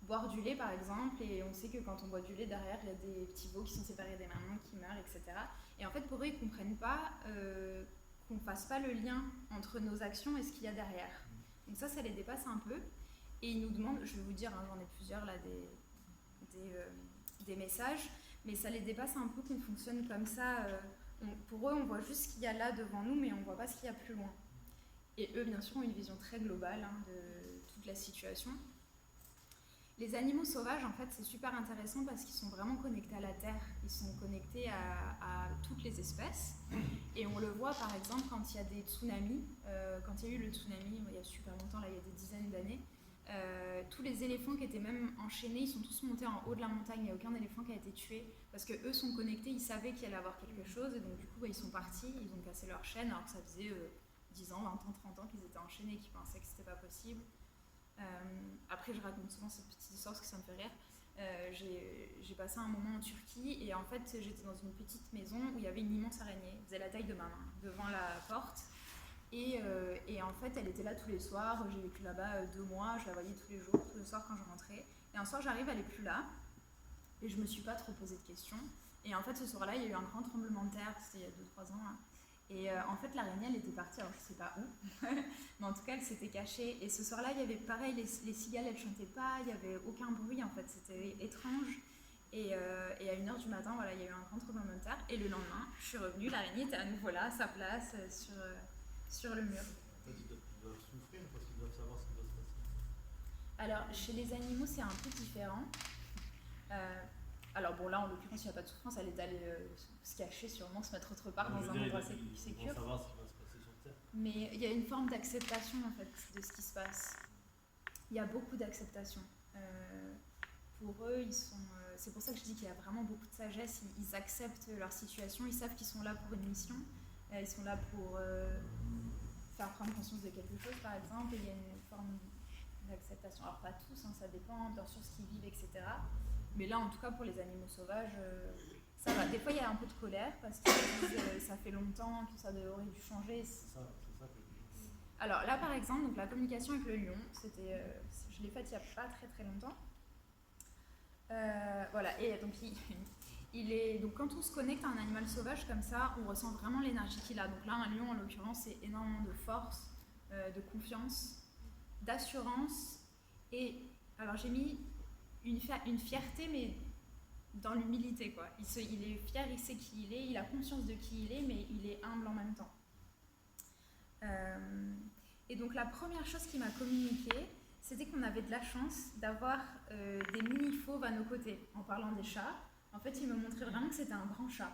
boire du lait par exemple, et on sait que quand on boit du lait, derrière, il y a des petits veaux qui sont séparés des mamans qui meurent, etc. Et en fait, pour eux, ils comprennent pas qu'on fasse pas le lien entre nos actions et ce qu'il y a derrière. Donc ça les dépasse un peu. Et ils nous demandent, je vais vous dire, hein, j'en ai plusieurs là, des messages, mais ça les dépasse un peu qu'on fonctionne comme ça. Pour eux, on voit juste ce qu'il y a là devant nous, mais on ne voit pas ce qu'il y a plus loin. Et eux, bien sûr, ont une vision très globale de toute la situation. Les animaux sauvages, en fait, c'est super intéressant parce qu'ils sont vraiment connectés à la Terre. Ils sont connectés à toutes les espèces. Et on le voit, par exemple, quand il y a des tsunamis. Quand il y a eu le tsunami, il y a super longtemps, là, il y a des dizaines d'années, tous les éléphants qui étaient même enchaînés, ils sont tous montés en haut de la montagne, il n'y a aucun éléphant qui a été tué, parce que eux sont connectés, ils savaient qu'il allait avoir quelque chose, et donc du coup ils sont partis, ils ont cassé leur chaîne, alors que ça faisait 10 ans, 20 ans, 30 ans qu'ils étaient enchaînés et qu'ils pensaient que c'était pas possible. Après je raconte souvent cette petite histoire parce que ça me fait rire. J'ai passé un moment en Turquie, et en fait j'étais dans une petite maison où il y avait une immense araignée, elle faisait la taille de ma main, devant la porte. Et en fait, elle était là tous les soirs. J'ai vécu là-bas 2 mois. Je la voyais tous les jours, tous les soirs quand je rentrais. Et un soir, j'arrive, elle n'est plus là. Et je ne me suis pas trop posé de questions. Et en fait, ce soir-là, il y a eu un grand tremblement de terre. C'était il y a 2-3 ans. Hein. Et en fait, l'araignée, elle était partie. Alors, je ne sais pas où. Mais en tout cas, elle s'était cachée. Et ce soir-là, il y avait pareil, les cigales, elles ne chantaient pas. Il n'y avait aucun bruit. En fait, c'était étrange. Et à 1h du matin, voilà, il y a eu un grand tremblement de terre. Et le lendemain, je suis revenue. L'araignée était à nouveau là, à sa place, sur le mur. En fait, ils doivent souffrir parce qu'ils doivent savoir ce qui va se passer. Alors, chez les animaux, c'est un peu différent. Alors bon, là, en l'occurrence, il n'y a pas de souffrance. Elle est allée se cacher, sûrement, se mettre autre part dans un endroit sécure. Ils vont savoir ce qui va se passer sur Terre. Mais il y a une forme d'acceptation, en fait, de ce qui se passe. Il y a beaucoup d'acceptation. Pour eux, c'est pour ça que je dis qu'il y a vraiment beaucoup de sagesse. Ils acceptent leur situation. Ils savent qu'ils sont là pour une mission. Ils sont là pour faire prendre conscience de quelque chose, par exemple, et il y a une forme d'acceptation. Alors, pas tous, hein, ça dépend, bien sûr, ce qu'ils vivent, etc. Mais là, en tout cas, pour les animaux sauvages, ça va. Des fois, il y a un peu de colère, parce que ça fait longtemps que ça aurait dû changer. C'est ça que je dis. Alors là, par exemple, donc, la communication avec le lion, je l'ai faite il n'y a pas très très longtemps. Voilà, et donc donc quand on se connecte à un animal sauvage comme ça, on ressent vraiment l'énergie qu'il a. Donc là, un lion, en l'occurrence, c'est énormément de force, de confiance, d'assurance. Et alors j'ai mis une fierté, mais dans l'humilité, quoi. Il est fier, il sait qui il est, il a conscience de qui il est, mais il est humble en même temps. Et donc la première chose qu'il m'a communiqué, c'était qu'on avait de la chance d'avoir des mini-fauves à nos côtés. En parlant des chats, en fait, il me montrait vraiment que c'était un grand chat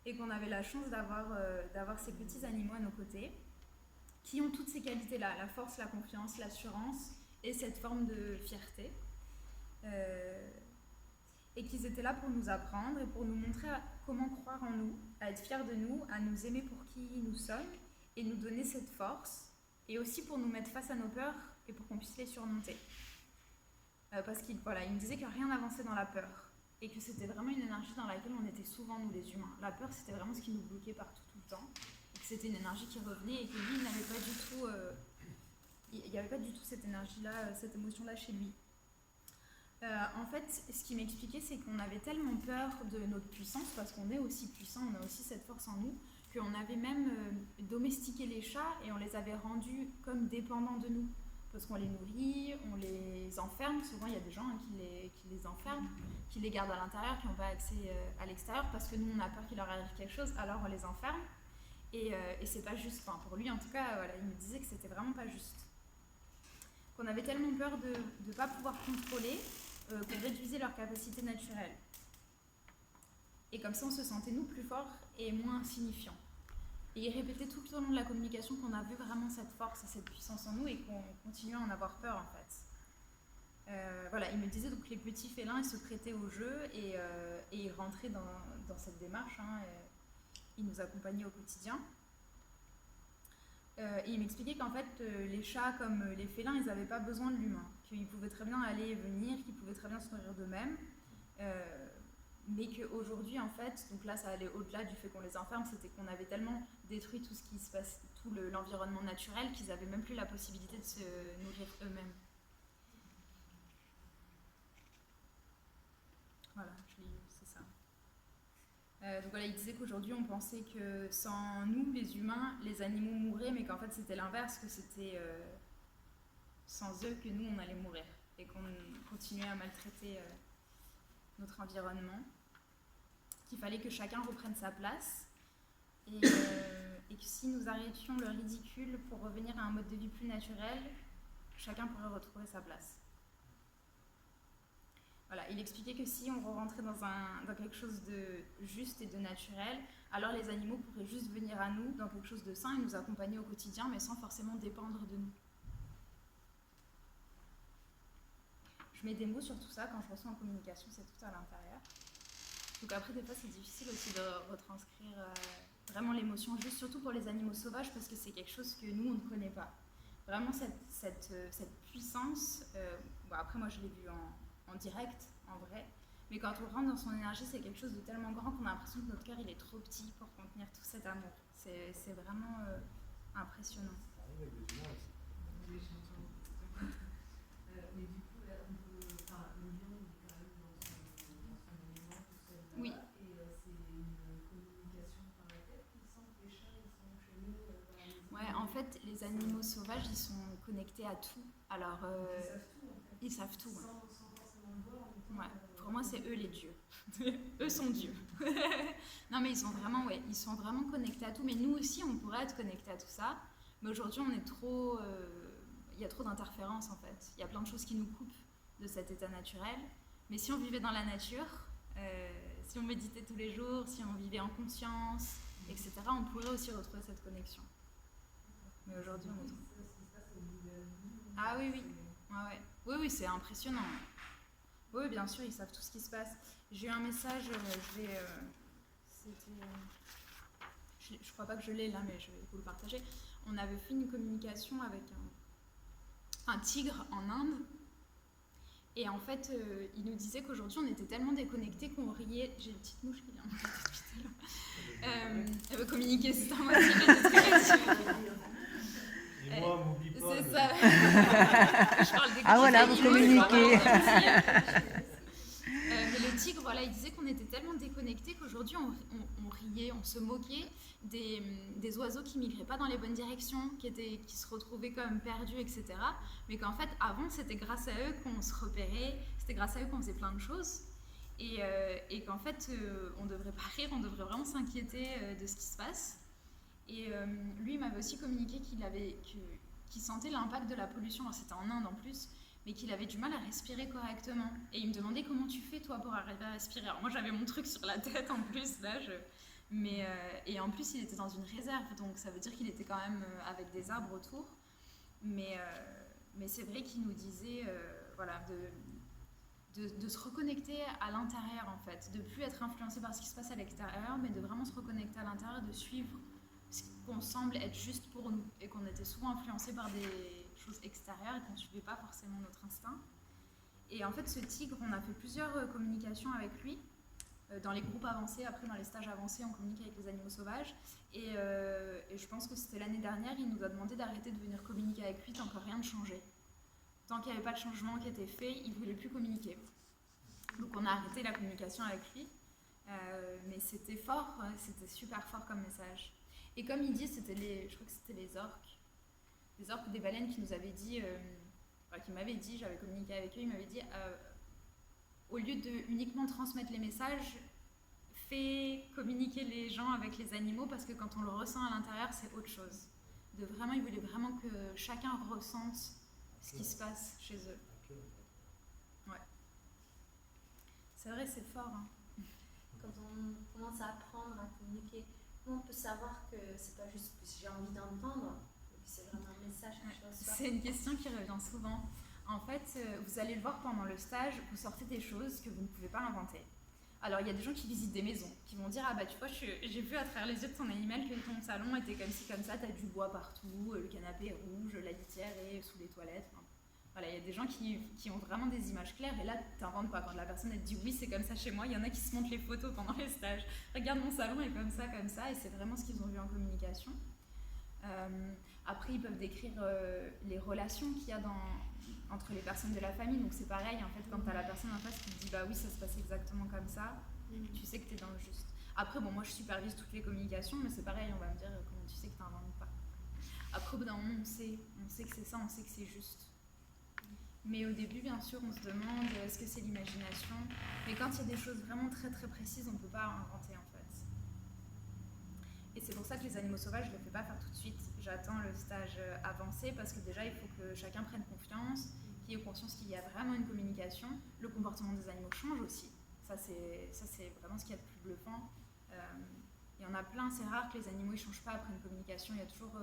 et qu'on avait la chance d'avoir ces petits animaux à nos côtés qui ont toutes ces qualités-là, la force, la confiance, l'assurance et cette forme de fierté. Et qu'ils étaient là pour nous apprendre et pour nous montrer comment croire en nous, à être fiers de nous, à nous aimer pour qui nous sommes et nous donner cette force, et aussi pour nous mettre face à nos peurs et pour qu'on puisse les surmonter. Parce qu'il me disait que rien n'avançait dans la peur et que c'était vraiment une énergie dans laquelle on était souvent, nous les humains. La peur, c'était vraiment ce qui nous bloquait partout, tout le temps, et que c'était une énergie qui revenait et que lui, il n'avait pas du tout... il n'y avait pas du tout cette énergie-là, cette émotion-là chez lui. En fait, ce qu'il m'expliquait, c'est qu'on avait tellement peur de notre puissance, parce qu'on est aussi puissant, on a aussi cette force en nous, qu'on avait même domestiqué les chats et on les avait rendus comme dépendants de nous. Parce qu'on les nourrit, on les enferme. Souvent, il y a des gens qui les enferment, qui les gardent à l'intérieur, qui n'ont pas accès à l'extérieur, parce que nous, on a peur qu'il leur arrive quelque chose, alors on les enferme. Et c'est pas juste. Enfin, pour lui, en tout cas, voilà, il me disait que c'était vraiment pas juste. Qu'on avait tellement peur de ne pas pouvoir contrôler qu'on réduisait leur capacité naturelle. Et comme ça, on se sentait, nous, plus forts et moins insignifiants. Et il répétait tout au long de la communication qu'on a vu vraiment cette force et cette puissance en nous et qu'on continuait à en avoir peur en fait. Voilà, il me disait donc les petits félins ils se prêtaient au jeu et ils rentraient dans cette démarche, hein, ils nous accompagnaient au quotidien. Et il m'expliquait qu'en fait les chats comme les félins ils n'avaient pas besoin de l'humain, qu'ils pouvaient très bien aller et venir, qu'ils pouvaient très bien se nourrir d'eux-mêmes. Mais qu'aujourd'hui, en fait, donc là ça allait au-delà du fait qu'on les enferme, c'était qu'on avait tellement détruit tout ce qui se passe, tout l'environnement naturel, qu'ils n'avaient même plus la possibilité de se nourrir eux-mêmes. Voilà, c'est ça. Donc voilà, il disait qu'aujourd'hui on pensait que sans nous, les humains, les animaux mourraient, mais qu'en fait c'était l'inverse, que c'était sans eux que nous on allait mourir, et qu'on continuait à maltraiter notre environnement, qu'il fallait que chacun reprenne sa place et que si nous arrêtions le ridicule pour revenir à un mode de vie plus naturel, chacun pourrait retrouver sa place. Voilà, il expliquait que si on rentrait dans quelque chose de juste et de naturel, alors les animaux pourraient juste venir à nous dans quelque chose de sain et nous accompagner au quotidien, mais sans forcément dépendre de nous. Je mets des mots sur tout ça quand je reçois en communication, c'est tout à l'intérieur. Donc après, des fois, c'est difficile aussi de retranscrire vraiment l'émotion, juste surtout pour les animaux sauvages, parce que c'est quelque chose que nous, on ne connaît pas. Vraiment, cette puissance, bon, après, moi, je l'ai vu en direct, en vrai, mais quand on rentre dans son énergie, c'est quelque chose de tellement grand qu'on a l'impression que notre cœur, il est trop petit pour contenir tout cet amour. C'est vraiment impressionnant. Ça arrive avec les humains aussi. Oui, j'entends. Mais du coup, là, on peut. Enfin, le lion, il est quand même dans son élément tout seul. Là, Oui. Et c'est une communication par la tête qui sent que les chats, ils sont chez nous. Ouais, en fait, les animaux sauvages, ils sont connectés à tout. Alors, Ils savent tout, en fait. Ils savent tout. Sans forcément le voir. Ouais. Pour moi, c'est eux les dieux. Eux sont dieux. Non, mais ils sont vraiment connectés à tout. Mais nous aussi, on pourrait être connectés à tout ça. Mais aujourd'hui, on est trop... il y a trop d'interférences, en fait. Il y a plein de choses qui nous coupent de cet état naturel. Mais si on vivait dans la nature, si on méditait tous les jours, si on vivait en conscience, etc., on pourrait aussi retrouver cette connexion. Mais aujourd'hui, on est trop... Ah oui, oui. Ouais. Oui, c'est impressionnant. Oui, bien sûr, ils savent tout ce qui se passe. J'ai eu un message, je crois pas que je l'ai là, mais je vais vous le partager. On avait fait une communication avec un tigre en Inde. Et en fait, il nous disait qu'aujourd'hui, on était tellement déconnectés qu'on riait. J'ai une petite mouche qui vient de monter depuis tout à l'heure. Elle veut communiquer, c'est ça, moi aussi, j'ai des trucs là-dessus. Et moi, m'oublie pas. C'est ça. Je parle des voilà, vous communiquez. Mais le tigre, voilà, il disait qu'on était tellement déconnectés qu'aujourd'hui on riait, on se moquait des oiseaux qui migraient pas dans les bonnes directions, qui se retrouvaient comme perdus, etc. Mais qu'en fait, avant, c'était grâce à eux qu'on se repérait, c'était grâce à eux qu'on faisait plein de choses. Et qu'en fait, on devrait pas rire, on devrait vraiment s'inquiéter de ce qui se passe. Et lui, il m'avait aussi communiqué qu'il sentait l'impact de la pollution, alors c'était en Inde en plus, mais qu'il avait du mal à respirer correctement. Et il me demandait comment tu fais toi pour arriver à respirer. Alors moi j'avais mon truc sur la tête en plus, là, et en plus il était dans une réserve, donc ça veut dire qu'il était quand même avec des arbres autour. Mais c'est vrai qu'il nous disait voilà, de se reconnecter à l'intérieur en fait, de plus être influencé par ce qui se passe à l'extérieur, mais de vraiment se reconnecter à l'intérieur, de suivre ce qu'on semble être juste pour nous, et qu'on était souvent influencé par des choses extérieures et qu'on ne suivait pas forcément notre instinct. Et en fait, ce tigre, on a fait plusieurs communications avec lui, dans les groupes avancés, après dans les stages avancés, on communique avec les animaux sauvages, et je pense que c'était l'année dernière, il nous a demandé d'arrêter de venir communiquer avec lui tant que rien ne changeait. Tant qu'il n'y avait pas de changement qui était fait, il ne voulait plus communiquer. Donc on a arrêté la communication avec lui, mais c'était fort, c'était super fort comme message. Et comme il dit, je crois que c'était les orques ou des baleines qui nous avaient dit, qui m'avaient dit, j'avais communiqué avec eux, ils m'avaient dit, au lieu de uniquement transmettre les messages, fais communiquer les gens avec les animaux, parce que quand on le ressent à l'intérieur, c'est autre chose. Ils voulaient vraiment que chacun ressente ce qui se passe chez eux. Ouais. C'est vrai, c'est fort. Hein. Quand on commence à apprendre à communiquer on peut savoir que c'est pas juste que j'ai envie d'entendre, mais que c'est vraiment un message que je reçois. C'est une question qui revient souvent. En fait, vous allez le voir pendant le stage, vous sortez des choses que vous ne pouvez pas inventer. Alors, il y a des gens qui visitent des maisons, qui vont dire « Ah bah tu vois, j'ai vu à travers les yeux de ton animal que ton salon était comme ci, comme ça, t'as du bois partout, le canapé est rouge, la litière est sous les toilettes. » Voilà, il y a des gens qui ont vraiment des images claires, et là, t'inventes pas. Quand la personne elle te dit « Oui, c'est comme ça chez moi », il y en a qui se montrent les photos pendant les stages. « Regarde, mon salon est comme ça, et c'est vraiment ce qu'ils ont vu en communication. Après, ils peuvent décrire les relations qu'il y a entre les personnes de la famille. Donc c'est pareil, en fait, quand tu as la personne en face qui te dit « Bah oui, ça se passe exactement comme ça », tu sais que tu es dans le juste. Après, bon, moi je supervise toutes les communications, mais c'est pareil, on va me dire comment tu sais que tu n'inventes pas. Après, au bout d'un moment, on sait que c'est ça, on sait que c'est juste. Mais au début, bien sûr, on se demande est-ce que c'est l'imagination. Mais quand il y a des choses vraiment très très précises, on ne peut pas inventer en fait. Et c'est pour ça que les animaux sauvages, je ne les fais pas faire tout de suite. J'attends le stage avancé parce que déjà, il faut que chacun prenne confiance, qu'il ait conscience qu'il y a vraiment une communication. Le comportement des animaux change aussi. Ça, c'est vraiment ce qu'il y a de plus bluffant. Il y en a plein, c'est rare que les animaux ne changent pas après une communication. Il y a toujours...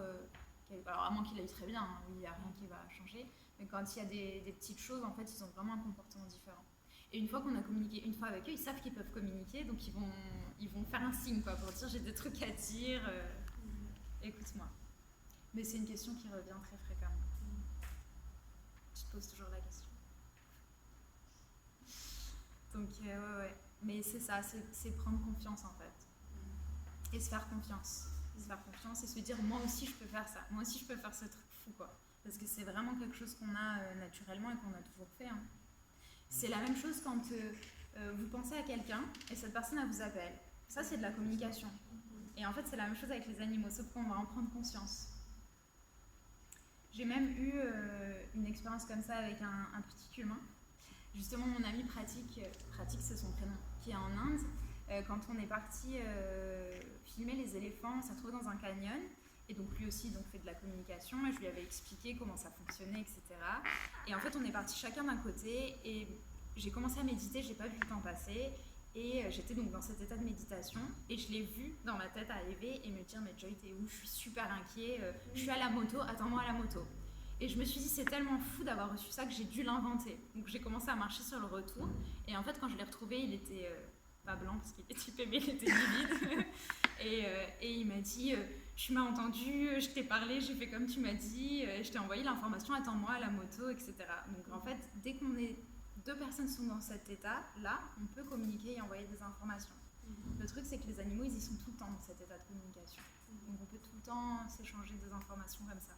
alors, à moins qu'il aille très bien, hein, il n'y a rien qui va changer. Mais quand il y a des petites choses, en fait, ils ont vraiment un comportement différent. Et une fois qu'on a communiqué une fois avec eux, ils savent qu'ils peuvent communiquer, donc ils vont faire un signe quoi, pour dire j'ai des trucs à dire, écoute-moi. Mais c'est une question qui revient très fréquemment. Je te pose toujours la question. Donc ouais. Mais c'est ça, c'est prendre confiance en fait. Et se faire confiance. Se faire confiance et se dire moi aussi je peux faire ça, moi aussi je peux faire ce truc fou quoi. Parce que c'est vraiment quelque chose qu'on a naturellement et qu'on a toujours fait. Hein. C'est la même chose quand vous pensez à quelqu'un et cette personne elle vous appelle. Ça c'est de la communication. Et en fait c'est la même chose avec les animaux, sauf qu'on va en prendre conscience. J'ai même eu une expérience comme ça avec un petit humain. Justement mon ami Pratique c'est son prénom, qui est en Inde. Quand on est parti filmer les éléphants, on s'est retrouvé dans un canyon. Et donc lui aussi fait de la communication et je lui avais expliqué comment ça fonctionnait, etc. Et en fait on est partis chacun d'un côté et j'ai commencé à méditer, j'ai pas vu le temps passer et j'étais donc dans cet état de méditation et je l'ai vu dans ma tête arriver et me dire mais Joy t'es où? Je suis super inquiet, je suis à la moto, attends-moi à la moto. Et je me suis dit c'est tellement fou d'avoir reçu ça que j'ai dû l'inventer. Donc j'ai commencé à marcher sur le retour et en fait quand je l'ai retrouvé il était pas blanc parce qu'il était typé mais il était livide et il m'a dit tu m'as entendu, je t'ai parlé, j'ai fait comme tu m'as dit, je t'ai envoyé l'information, attends-moi à la moto, etc. Donc en fait, dès qu'on est deux personnes sont dans cet état-là, on peut communiquer et envoyer des informations. Le truc, c'est que les animaux, ils y sont tout le temps dans cet état de communication. Donc on peut tout le temps s'échanger des informations comme ça.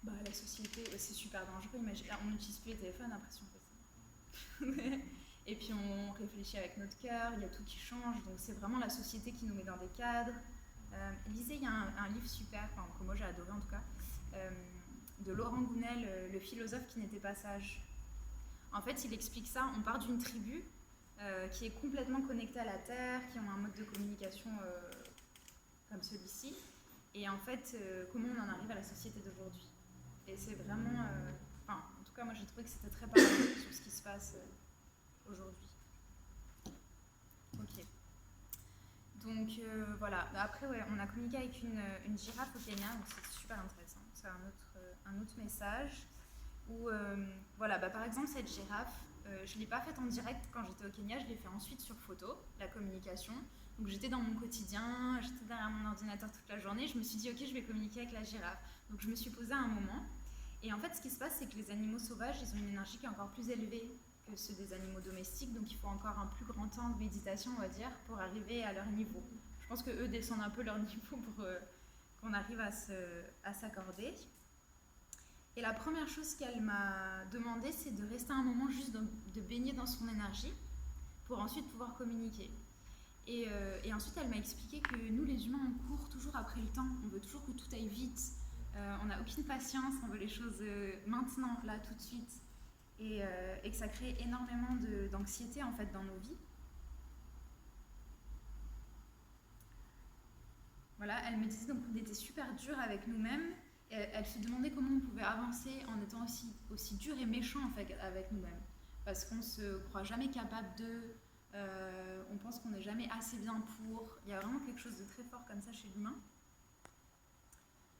Bah, la société, c'est super dangereux. On n'utilise plus les téléphones après si on fait ça. Et puis on réfléchit avec notre cœur, il y a tout qui change, donc c'est vraiment la société qui nous met dans des cadres. Lisez, il y a un livre super, que moi j'ai adoré en tout cas, de Laurent Gounel, Le philosophe qui n'était pas sage. En fait, il explique ça, on part d'une tribu qui est complètement connectée à la Terre, qui ont un mode de communication comme celui-ci, et en fait, comment on en arrive à la société d'aujourd'hui. Et c'est vraiment... en tout cas, moi j'ai trouvé que c'était très parlant sur ce qui se passe aujourd'hui. Ok. Donc voilà. Après, ouais, on a communiqué avec une girafe au Kenya, donc c'est super intéressant. C'est un autre message. Où, voilà, par exemple, cette girafe, je ne l'ai pas faite en direct quand j'étais au Kenya, je l'ai fait ensuite sur photo, la communication. Donc j'étais dans mon quotidien, j'étais derrière mon ordinateur toute la journée, je me suis dit ok, je vais communiquer avec la girafe. Donc je me suis posée à un moment. Et en fait, ce qui se passe, c'est que les animaux sauvages, ils ont une énergie qui est encore plus élevée que ceux des animaux domestiques, donc il faut encore un plus grand temps de méditation, on va dire, pour arriver à leur niveau. Je pense qu'eux descendent un peu leur niveau pour qu'on arrive à s'accorder. Et la première chose qu'elle m'a demandé, c'est de rester un moment juste de baigner dans son énergie pour ensuite pouvoir communiquer. Et ensuite, elle m'a expliqué que nous, les humains, on court toujours après le temps, on veut toujours que tout aille vite. On n'a aucune patience, on veut les choses maintenant, là, tout de suite. Et que ça crée énormément d'anxiété en fait dans nos vies. Voilà, elle me disait donc qu'on était super dur avec nous-mêmes. Elle se demandait comment on pouvait avancer en étant aussi dur et méchant en fait avec nous-mêmes. Parce qu'on se croit jamais capable de... on pense pense qu'on n'est jamais assez bien pour. Il y a vraiment quelque chose de très fort comme ça chez l'humain.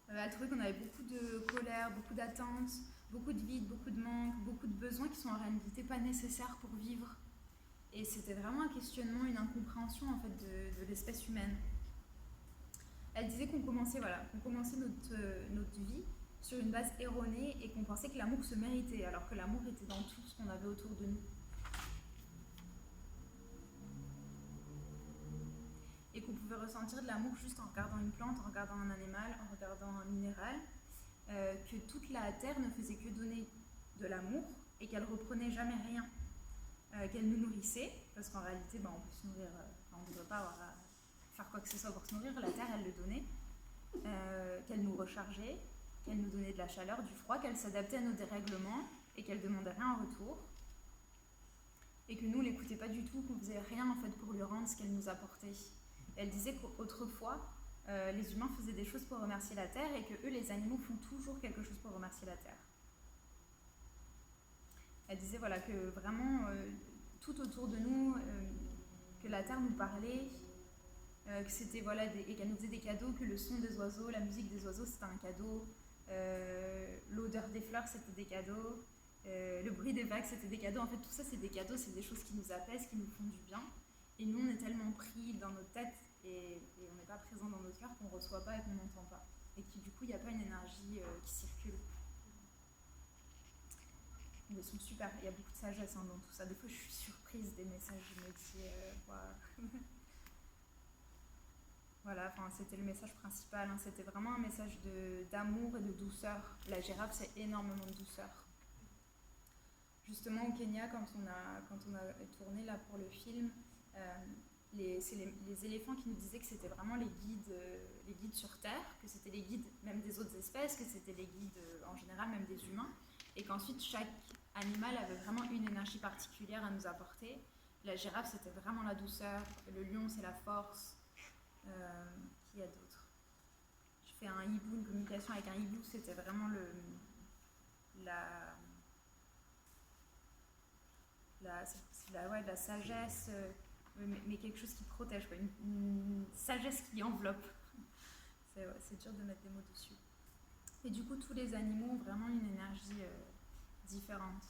Elle trouvait qu'on avait beaucoup de colère, beaucoup d'attentes, beaucoup de vide, beaucoup de manque, beaucoup de besoins qui sont en réalité pas nécessaires pour vivre. Et c'était vraiment un questionnement, une incompréhension en fait de l'espèce humaine. Elle disait qu'on commençait notre vie sur une base erronée et qu'on pensait que l'amour se méritait, alors que l'amour était dans tout ce qu'on avait autour de nous. Et qu'on pouvait ressentir de l'amour juste en regardant une plante, en regardant un animal, en regardant un minéral, que toute la terre ne faisait que donner de l'amour et qu'elle reprenait jamais rien, qu'elle nous nourrissait, parce qu'en réalité, on peut se nourrir, on ne devrait pas avoir à faire quoi que ce soit pour se nourrir, la terre elle le donnait, qu'elle nous rechargeait, qu'elle nous donnait de la chaleur, du froid, qu'elle s'adaptait à nos dérèglements et qu'elle demandait rien en retour. Et que nous, on l'écoutait pas du tout, qu'on faisait rien en fait pour lui rendre ce qu'elle nous apportait. Elle disait qu'autrefois, les humains faisaient des choses pour remercier la terre et que eux, les animaux, font toujours quelque chose pour remercier la terre. Elle disait voilà, que vraiment, tout autour de nous, que la terre nous parlait, que c'était, voilà, et qu'elle nous faisait des cadeaux, que le son des oiseaux, la musique des oiseaux, c'était un cadeau, l'odeur des fleurs, c'était des cadeaux, le bruit des vagues, c'était des cadeaux. En fait, tout ça, c'est des cadeaux, c'est des choses qui nous apaisent, qui nous font du bien. Et nous, on est tellement pris dans notre tête et on n'est pas présent dans notre cœur qu'on ne reçoit pas et qu'on n'entend pas. Et que du coup, il n'y a pas une énergie qui circule. Ils sont super, il y a beaucoup de sagesse dans tout ça. Des fois, je suis surprise des messages, je me dis, voilà, c'était le message principal, c'était vraiment un message d'amour et de douceur. La girafe, c'est énormément de douceur. Justement, au Kenya, quand on a tourné là pour le film, c'est les éléphants qui nous disaient que c'était vraiment les guides sur Terre, que c'était les guides même des autres espèces, que c'était les guides en général, même des humains, et qu'ensuite chaque animal avait vraiment une énergie particulière à nous apporter. La girafe, c'était vraiment la douceur, le lion, c'est la force. Qui y a d'autre? Je fais un hibou, une communication avec un hibou, c'était vraiment la sagesse, mais quelque chose qui protège, quoi, une sagesse qui enveloppe. C'est dur de mettre des mots dessus. Et du coup, tous les animaux ont vraiment une énergie différente.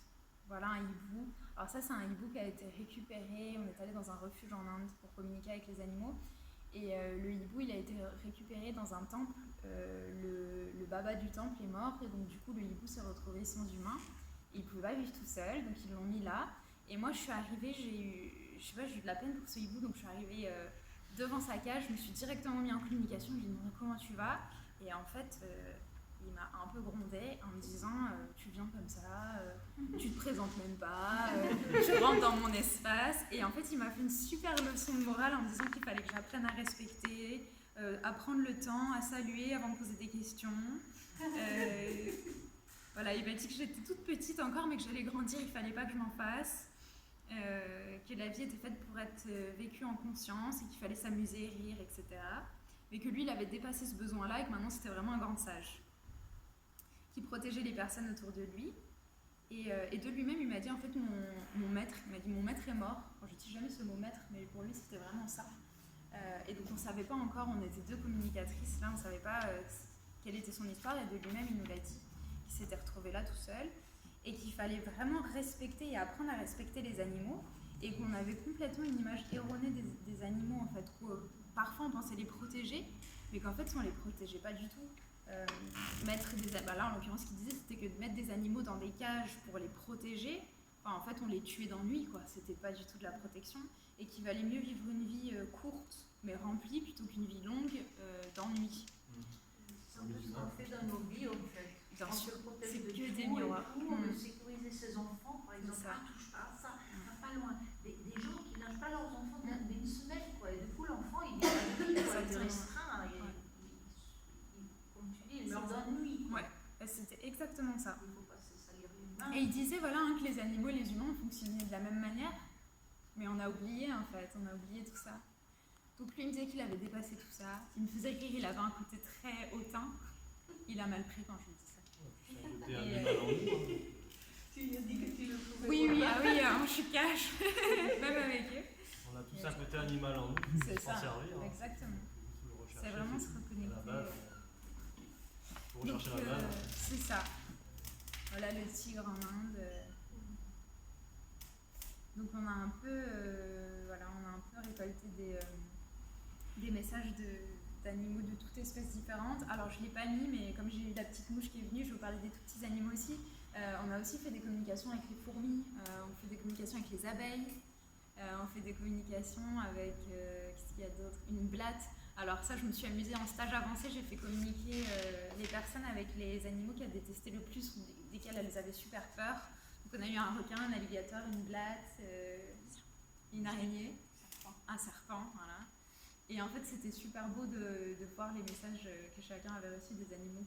Voilà un hibou. Alors ça, c'est un hibou qui a été récupéré. On est allé dans un refuge en Inde pour communiquer avec les animaux. Et le hibou, il a été récupéré dans un temple. Le baba du temple est mort. Et donc, du coup, le hibou s'est retrouvé sans humain. Et il ne pouvait pas vivre tout seul. Donc, ils l'ont mis là. Et moi, je suis arrivée, j'ai eu de la peine pour ce hibou. Donc, je suis arrivée devant sa cage. Je me suis directement mis en communication. Je lui ai demandé comment tu vas. Et en fait, il m'a un peu grondée en me disant tu viens comme ça, tu te présentes même pas, tu rentres dans mon espace. Et en fait, il m'a fait une super leçon de morale en me disant qu'il fallait que j'apprenne à respecter, à prendre le temps, à saluer avant de poser des questions. Voilà, il m'a dit que j'étais toute petite encore, mais que j'allais grandir, il fallait pas que je m'en fasse. Que la vie était faite pour être vécue en conscience et qu'il fallait s'amuser, rire, etc. Mais que lui, il avait dépassé ce besoin-là et que maintenant, c'était vraiment un grand sage qui protégeait les personnes autour de lui. Et de lui-même, il m'a dit, en fait, mon maître est mort. Bon, je ne dis jamais ce mot maître, mais pour lui, c'était vraiment ça. Et donc, on ne savait pas encore, on était deux communicatrices, là, on ne savait pas quelle était son histoire, et de lui-même, il nous l'a dit, qu'il s'était retrouvé là tout seul, et qu'il fallait vraiment respecter et apprendre à respecter les animaux, et qu'on avait complètement une image erronée des animaux, en fait, où parfois on pensait les protéger, mais qu'en fait, on ne les protégeait pas du tout. Là en l'occurrence ce qu'il disait c'était que de mettre des animaux dans des cages pour les protéger, en fait on les tuait d'ennui, quoi. C'était pas du tout de la protection et qu'il valait mieux vivre une vie courte mais remplie plutôt qu'une vie longue d'ennui. C'est un peu ce qu'on fait dans nos vies en fait. Bien sûr, c'est que de des tout miroirs. et tout, de sécuriser ses enfants par exemple, Ça. touche pas à ça, va pas loin. Des gens qui lâchent pas leurs enfants d'une semaine, quoi. Et du coup l'enfant il est restreint, il meurt d'ennui. Ouais, c'était exactement ça. Il faut pas se salir les mains. Et il disait voilà que les animaux et les humains fonctionnaient de la même manière, mais on a oublié en fait, on a oublié tout ça. Donc lui il me disait qu'il avait dépassé tout ça, il me faisait rire, il avait un côté très hautain. Il a mal pris quand je lui dis ça. C'est un côté animal en nous. Tu lui as dit que tu le trouvais Oui, je suis cash, même avec eux. On a tous un côté animal en nous, C'est pour s'en ça, servir. Hein. exactement. Il faut le rechercher, C'est vraiment se à la reconnecter. base. Pour Donc, rechercher la base. c'est ça. Voilà le tigre en Inde. Donc on a un peu, récolté des messages d'animaux de toutes espèces différentes. Alors je ne l'ai pas mis, mais comme j'ai eu la petite mouche qui est venue, je vais vous parler des tout petits animaux aussi. On a aussi fait des communications avec les fourmis, on fait des communications avec les abeilles, on fait des communications avec, qu'est-ce qu'il y a d'autre, une blatte. Alors ça, je me suis amusée en stage avancé, j'ai fait communiquer les personnes avec les animaux qu'elles détestaient le plus, ou desquels elles avaient super peur. Donc on a eu un requin, un alligator, une blatte, une araignée, un serpent, voilà. Et en fait, c'était super beau de voir les messages que chacun avait reçus des animaux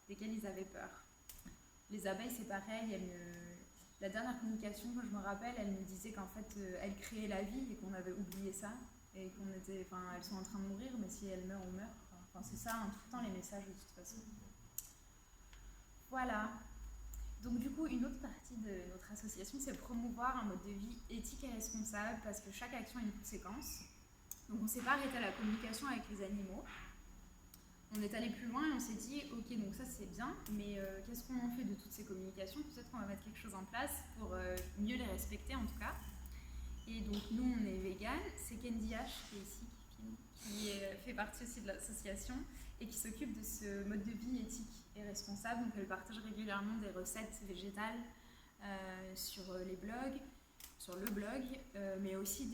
desquels ils avaient peur. Les abeilles, c'est pareil. La dernière communication, quand je me rappelle, elle me disait qu'en fait, elles créaient la vie et qu'on avait oublié ça. Et elles sont en train de mourir, mais si elles meurent, on meurt. Enfin, c'est ça, hein, tout le temps, les messages de toute façon. Voilà. Donc du coup, une autre partie de notre association, c'est promouvoir un mode de vie éthique et responsable, parce que chaque action a une conséquence. Donc on ne s'est pas arrêté à la communication avec les animaux. On est allé plus loin et on s'est dit, ok, donc ça c'est bien, mais qu'est-ce qu'on en fait de toutes ces communications? Peut-être qu'on va mettre quelque chose en place pour mieux les respecter en tout cas. Et donc nous, on est vegan. C'est Candy H qui est ici, qui fait partie aussi de l'association et qui s'occupe de ce mode de vie éthique et responsable. Donc elle partage régulièrement des recettes végétales sur le blog, mais aussi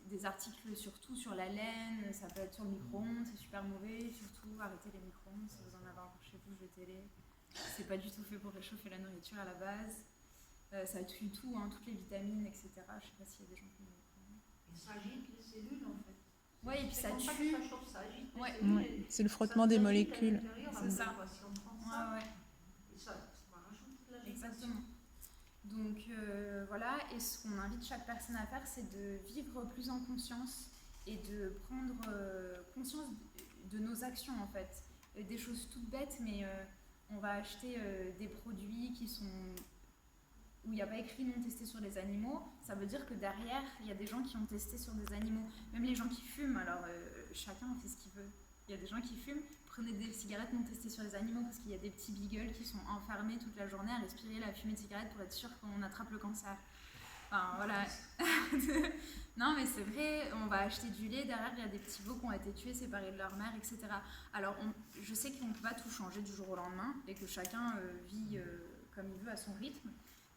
des articles surtout sur la laine, ça peut être sur le micro-ondes, c'est super mauvais, surtout arrêtez les micro-ondes, si vous en avez encore chez vous, jetez-les. C'est pas du tout fait pour réchauffer la nourriture à la base. Ça tue tout, hein, toutes les vitamines, etc. Je sais pas s'il y a des gens qui me... Et ça agite les cellules en fait. Oui, et puis ça tue. Ça chauffe, ça agite Ouais. les cellules. Ouais. C'est le frottement des molécules. C'est ça. Si on prend ça, Ouais. et ça va rajouter de l'agitation. Exactement. Donc voilà, et ce qu'on invite chaque personne à faire, c'est de vivre plus en conscience et de prendre conscience de nos actions en fait. Des choses toutes bêtes, mais on va acheter des produits où il n'y a pas écrit non testé sur les animaux. Ça veut dire que derrière, il y a des gens qui ont testé sur des animaux. Même les gens qui fument, alors chacun fait ce qu'il veut. Il y a des gens qui fument, prenez des cigarettes non testées sur les animaux parce qu'il y a des petits beagles qui sont enfermés toute la journée à respirer la fumée de cigarette pour être sûr qu'on attrape le cancer. Enfin voilà. Non mais c'est vrai, on va acheter du lait, derrière il y a des petits veaux qui ont été tués, séparés de leur mère, etc. Alors je sais qu'on ne peut pas tout changer du jour au lendemain et que chacun vit comme il veut à son rythme,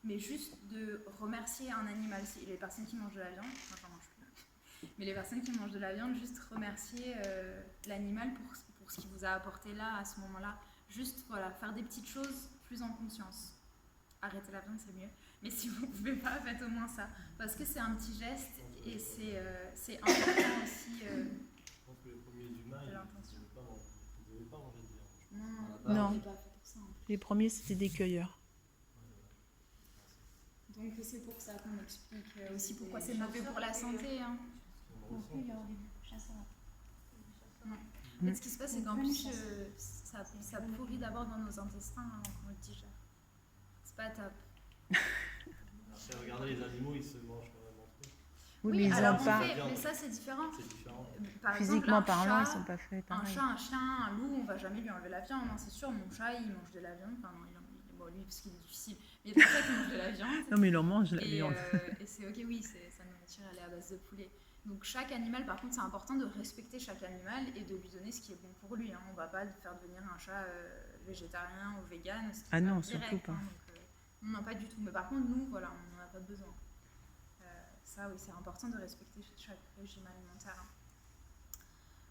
mais juste de remercier un animal, les personnes qui mangent de la viande, moi j'en mange plus, mais les personnes qui mangent de la viande, juste remercier l'animal pour ce qu'il vous a apporté là, à ce moment-là. Juste voilà, faire des petites choses plus en conscience. Arrêter la viande c'est mieux, mais si vous ne pouvez pas, faites au moins ça, parce que c'est un petit geste et c'est important aussi. Je pense que les premiers humains, ils ne devaient pas manger de viande. Non, Non. on n'est pas fait pour ça. Hein. Les premiers, c'était des cueilleurs. Donc c'est pour ça qu'on explique aussi pourquoi c'est mauvais pour la santé. Hein. En fait, ce qui se passe, c'est qu'en plus, ça pourrit d'abord dans nos intestins avant qu'on le digère. C'est pas top. Après, regardez, les animaux, ils se mangent quand même entre eux. Oui, mais ils alors n'ont pas. mais ça c'est différent. C'est différent. Par Physiquement exemple, un parlant, chat, ils sont pas faits un pareil. chat, un chien, un loup, on va jamais lui enlever la viande, hein, c'est sûr. Mon chat, il mange de la viande. Enfin, non, bon, lui, parce qu'il est difficile. Mais il y a des chats qui mangent de la viande. Non, mais ils en mangent la Et, viande. et c'est ok, oui, sa nourriture, elle est à base de poulet. Donc chaque animal, par contre, c'est important de respecter chaque animal et de lui donner ce qui est bon pour lui. Hein. On ne va pas faire devenir un chat végétarien ou vegan. Ah non, direct, surtout pas. Hein, donc, non, pas du tout. Mais par contre, nous, voilà, on n'en a pas besoin. Ça, oui, c'est important de respecter chaque régime alimentaire.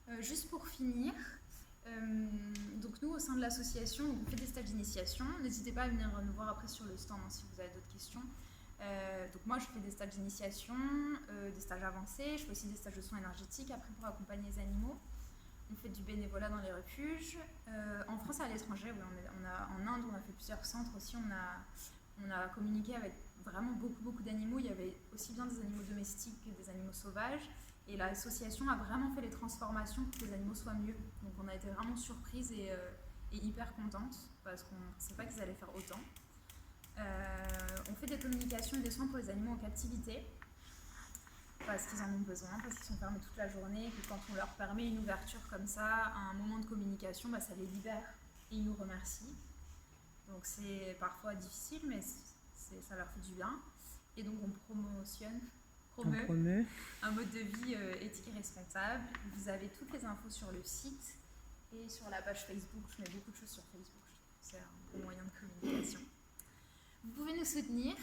Hein. Juste pour finir, donc nous, au sein de l'association, on fait des stages d'initiation. N'hésitez pas à venir nous voir après sur le stand hein, si vous avez d'autres questions. Donc moi, je fais des stages d'initiation, des stages avancés. Je fais aussi des stages de soins énergétiques après pour accompagner les animaux. On fait du bénévolat dans les refuges. En France et à l'étranger, oui, en Inde, on a fait plusieurs centres aussi. On a communiqué avec vraiment beaucoup d'animaux. Il y avait aussi bien des animaux domestiques que des animaux sauvages. Et l'association a vraiment fait les transformations pour que les animaux soient mieux. Donc on a été vraiment surprise et hyper contente parce qu'on ne pensait pas qu'ils allaient faire autant. On fait des communications et des soins pour les animaux en captivité. parce qu'ils en ont besoin, parce qu'ils sont fermés toute la journée, et que quand on leur permet une ouverture comme ça, un moment de communication, ça les libère et ils nous remercient. Donc c'est parfois difficile, mais ça leur fait du bien. Et donc on promeut un mode de vie éthique et responsable. Vous avez toutes les infos sur le site et sur la page Facebook. Je mets beaucoup de choses sur Facebook, c'est un bon moyen de communication. Vous pouvez nous soutenir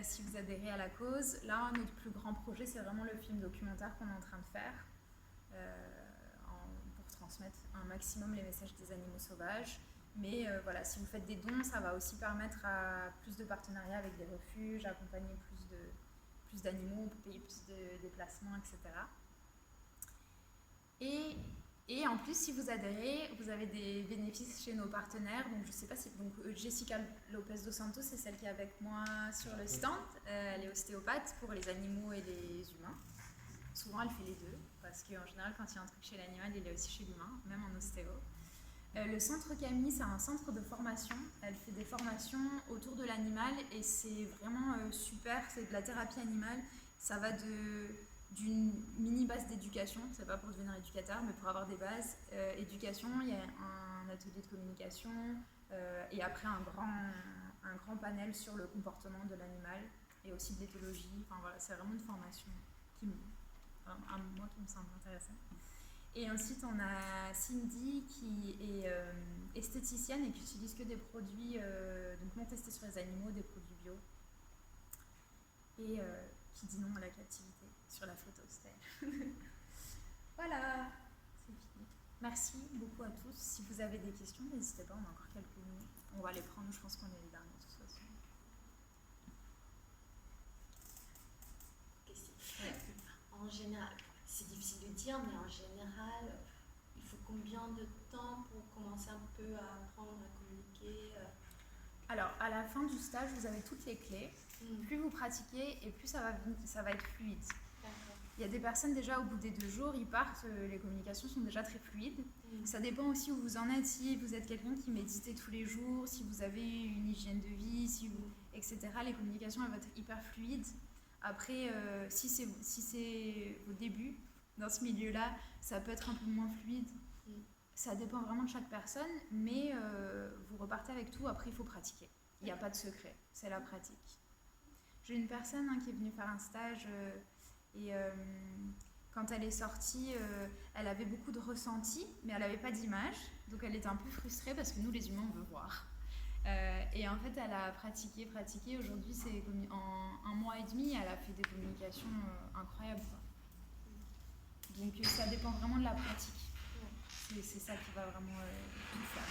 si vous adhérez à la cause. Là, notre plus grand projet, c'est vraiment le film documentaire qu'on est en train de faire pour transmettre un maximum les messages des animaux sauvages. Mais voilà, si vous faites des dons, ça va aussi permettre à plus de partenariats avec des refuges, à accompagner plus d'animaux, on peut payer plus de déplacements, etc. Et en plus, si vous adhérez, vous avez des bénéfices chez nos partenaires. Donc, je sais pas si. Donc, Jessica Lopez dos Santos, c'est celle qui est avec moi sur le stand. Elle est ostéopathe pour les animaux et les humains. Souvent, elle fait les deux, parce qu'en général, quand il y a un truc chez l'animal, il est aussi chez l'humain, même en ostéo. Le centre Camille, c'est un centre de formation. Elle fait des formations autour de l'animal et c'est vraiment super. C'est de la thérapie animale. Ça va d'une mini base d'éducation, c'est pas pour devenir éducateur, mais pour avoir des bases. Éducation, il y a un atelier de communication et après un grand panel sur le comportement de l'animal et aussi de l'éthologie. Enfin voilà, c'est vraiment une formation moi qui me semble intéressante. Et ensuite, on a Cindy qui est esthéticienne et qui utilise que des produits donc non testés sur les animaux, des produits bio. Et qui dit non à la captivité sur la photo style. Voilà, c'est fini. Merci beaucoup à tous. Si vous avez des questions, n'hésitez pas, on a encore quelques minutes. On va les prendre, je pense qu'on est les derniers de toute façon. En général, c'est difficile de dire, mais en général, il faut combien de temps pour commencer un peu à apprendre à communiquer Alors, à la fin du stage, vous avez toutes les clés. Plus vous pratiquez et plus ça va être fluide. D'accord. Il y a des personnes déjà au bout des 2 jours, ils partent, les communications sont déjà très fluides. Ça dépend aussi où vous en êtes, si vous êtes quelqu'un qui médite tous les jours, si vous avez une hygiène de vie, etc. Les communications elles vont être hyper fluides. Après, si c'est au début, dans ce milieu-là, ça peut être un peu moins fluide. Ça dépend vraiment de chaque personne, mais vous repartez avec tout, après il faut pratiquer. Il n'y a pas de secret, c'est la pratique. J'ai une personne qui est venue faire un stage et quand elle est sortie, elle avait beaucoup de ressentis, mais elle n'avait pas d'image, donc elle était un peu frustrée parce que nous les humains on veut voir. Et en fait elle a pratiqué, aujourd'hui c'est en 1 mois et demi, elle a fait des communications incroyables. Donc ça dépend vraiment de la pratique. C'est ça qui va vraiment tout faire.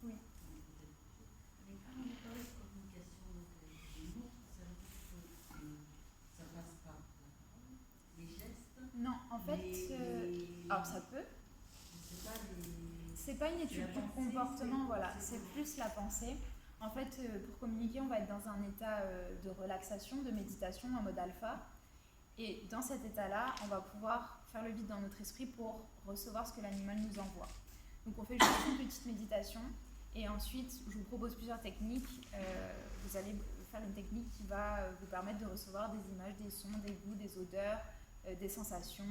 Oui. Non, en fait, alors ça peut. C'est pas une étude pour comportement, voilà, c'est plus la pensée. En fait, pour communiquer, on va être dans un état de relaxation, de méditation en mode alpha. Et dans cet état-là, on va pouvoir faire le vide dans notre esprit pour recevoir ce que l'animal nous envoie. Donc on fait juste une petite méditation et ensuite, je vous propose plusieurs techniques. Vous allez faire une technique qui va vous permettre de recevoir des images, des sons, des goûts, des odeurs, des sensations,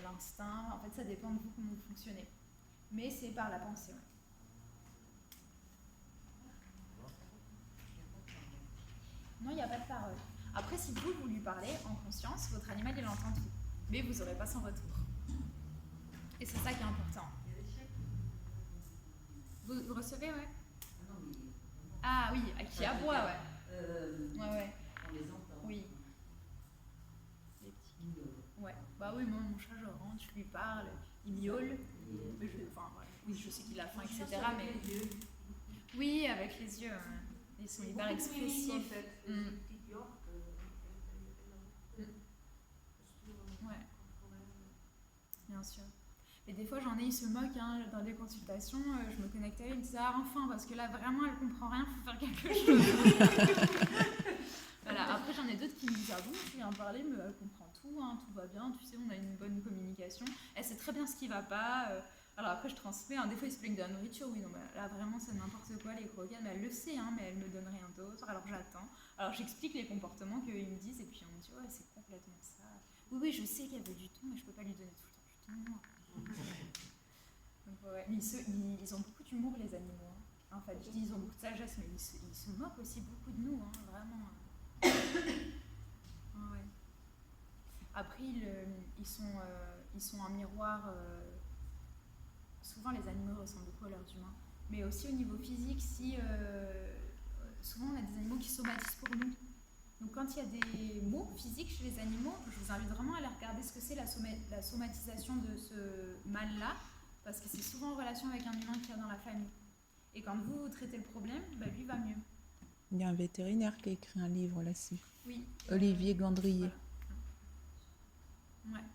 l'instinct. En fait, ça dépend de vous comment vous fonctionnez. Mais c'est par la pensée. Ouais. Non, il n'y a pas de parole. Après, si vous lui parlez en conscience, votre animal, il entend tout. Mais vous n'aurez pas son retour. Et c'est ça qui est important. Vous recevez, ouais. Ah oui, qui aboie, ouais. Ouais. On les entend. Oui. Les petits. Ouais. Bah oui, moi, mon chat, je rentre, je lui parle, il miaule. Oui, je sais qu'il a faim, etc. Mais... Oui, avec les yeux. Ils sont hyper expressifs. Ouais. Bien sûr. Et des fois, j'en ai, ils se moquent dans les consultations. Je me connecte à elle, ils me disent ah, enfin, parce que là, vraiment, elle comprend rien, il faut faire quelque chose. Voilà. Après, j'en ai d'autres qui me disent ah bon, je viens parler, mais elle comprend tout, tout va bien, tu sais, on a une bonne communication. Elle sait très bien ce qui va pas. Alors après, je transmets. Des fois, ils se plaignent de la nourriture. Oui, non, bah, là, vraiment, c'est n'importe quoi, les croquettes. Mais elle le sait, hein, mais elle me donne rien d'autre. Alors j'attends. Alors j'explique les comportements qu'ils me disent. Et puis on me dit, ouais, c'est complètement ça. Oui, oui, je sais qu'elle veut du thon, mais je peux pas lui donner tout le temps du thon. Donc, ouais. Mais ils ont beaucoup d'humour, les animaux. Hein. En fait, je dis, ils ont beaucoup de sagesse, mais ils se moquent aussi beaucoup de nous, hein, vraiment. Ouais. Après, ils sont un miroir. Souvent, les animaux ressemblent beaucoup à leurs humains. Mais aussi au niveau physique, souvent on a des animaux qui somatisent pour nous. Donc quand il y a des maux physiques chez les animaux, je vous invite vraiment à aller regarder ce que c'est la somatisation de ce mal-là, parce que c'est souvent en relation avec un humain qu'il y a dans la famille. Et quand vous traitez le problème, bah, lui va mieux. Il y a un vétérinaire qui a écrit un livre là-dessus. Oui. Olivier Gandrier. Voilà. Ouais.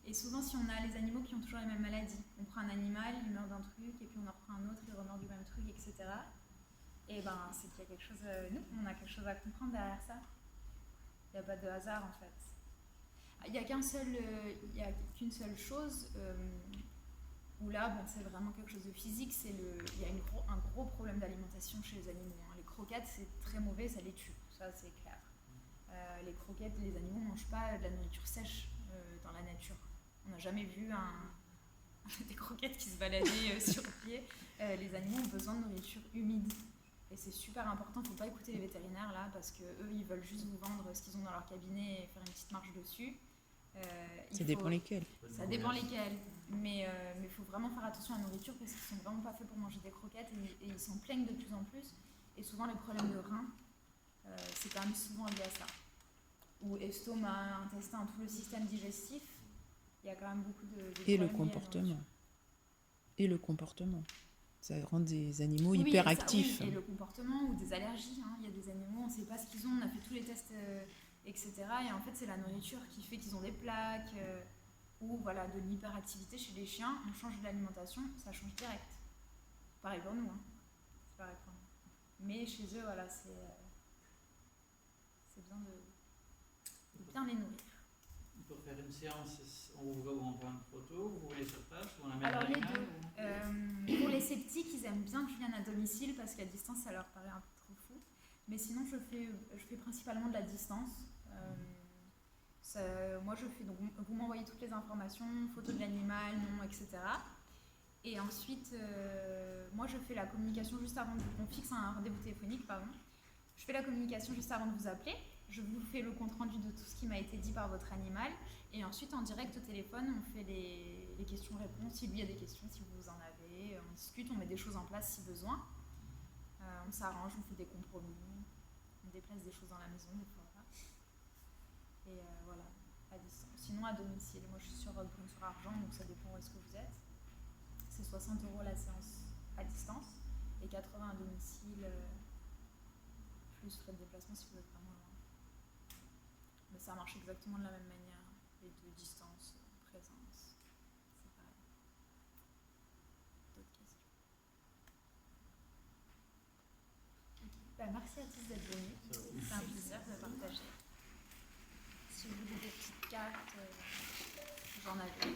Et souvent, si on a les animaux qui ont toujours les mêmes maladies, on prend un animal, il meurt d'un truc, et puis on en reprend un autre, il remeurt du même truc, etc. Et ben, c'est qu'il y a quelque chose, nous, on a quelque chose à comprendre derrière ça. Il n'y a pas de hasard, en fait. Il n'y a qu'une seule chose où là, bon, c'est vraiment quelque chose de physique, il y a un gros problème d'alimentation chez les animaux. Hein. Les croquettes, c'est très mauvais, ça les tue, ça c'est clair. Les croquettes, les animaux ne mangent pas de la nourriture sèche dans la nature. On n'a jamais vu des croquettes qui se baladaient sur pied. Les animaux ont besoin de nourriture humide. Et c'est super important, il ne faut pas écouter les vétérinaires là, parce qu'eux, ils veulent juste vous vendre ce qu'ils ont dans leur cabinet et faire une petite marge dessus. Ça dépend lesquels. Ça dépend lesquels. Mais il faut vraiment faire attention à la nourriture, parce qu'ils ne sont vraiment pas faits pour manger des croquettes, et ils s'en plaignent de plus en plus. Et souvent, les problèmes de reins, c'est quand même souvent lié à ça. Ou estomac, intestin, tout le système digestif, il y a quand même beaucoup de Et le problèmes liés à la comportement. nourriture. Et le comportement. Ça rend des animaux Oui, hyperactifs. oui, et le comportement ou des allergies. Hein. Il y a des animaux, on ne sait pas ce qu'ils ont, on a fait tous les tests, etc. Et en fait, c'est la nourriture qui fait qu'ils ont des plaques ou voilà, de l'hyperactivité chez les chiens. On change de l'alimentation, ça change direct. Pareil pour nous. Hein. C'est pareil pour nous. Mais chez eux, voilà, c'est bien de bien les nourrir. Pour faire une séance, on vous envoie une photo, vous voulez sur place ou on amène Alors les l'animal deux. Pour les sceptiques, ils aiment bien que je vienne à domicile parce qu'à distance, ça leur paraît un peu trop fou. Mais sinon, je fais principalement de la distance. Moi, donc, vous m'envoyez toutes les informations, photos de l'animal, nom, etc. Et ensuite, moi, je fais la communication juste avant on fixe un rendez-vous téléphonique, pardon. Je fais la communication juste avant de vous appeler. Je vous fais le compte-rendu de tout ce qui m'a été dit par votre animal. Et ensuite, en direct au téléphone, on fait les questions-réponses. Si lui y a des questions, si vous en avez, on discute, on met des choses en place si besoin. On s'arrange, on fait des compromis. On déplace des choses dans la maison, des fois. Et voilà, à distance. Sinon, à domicile. Moi, je suis sur Brune-sur-Argent, donc ça dépend où est-ce que vous êtes. C'est 60 € la séance à distance et 80 à domicile, plus frais de déplacement si vous êtes vraiment loin. Mais ça marche exactement de la même manière. Les deux, distance, présence, c'est pareil. D'autres questions? Okay. Merci à tous d'être venus. C'est un plaisir de partager. Si vous voulez des petites cartes, j'en avais.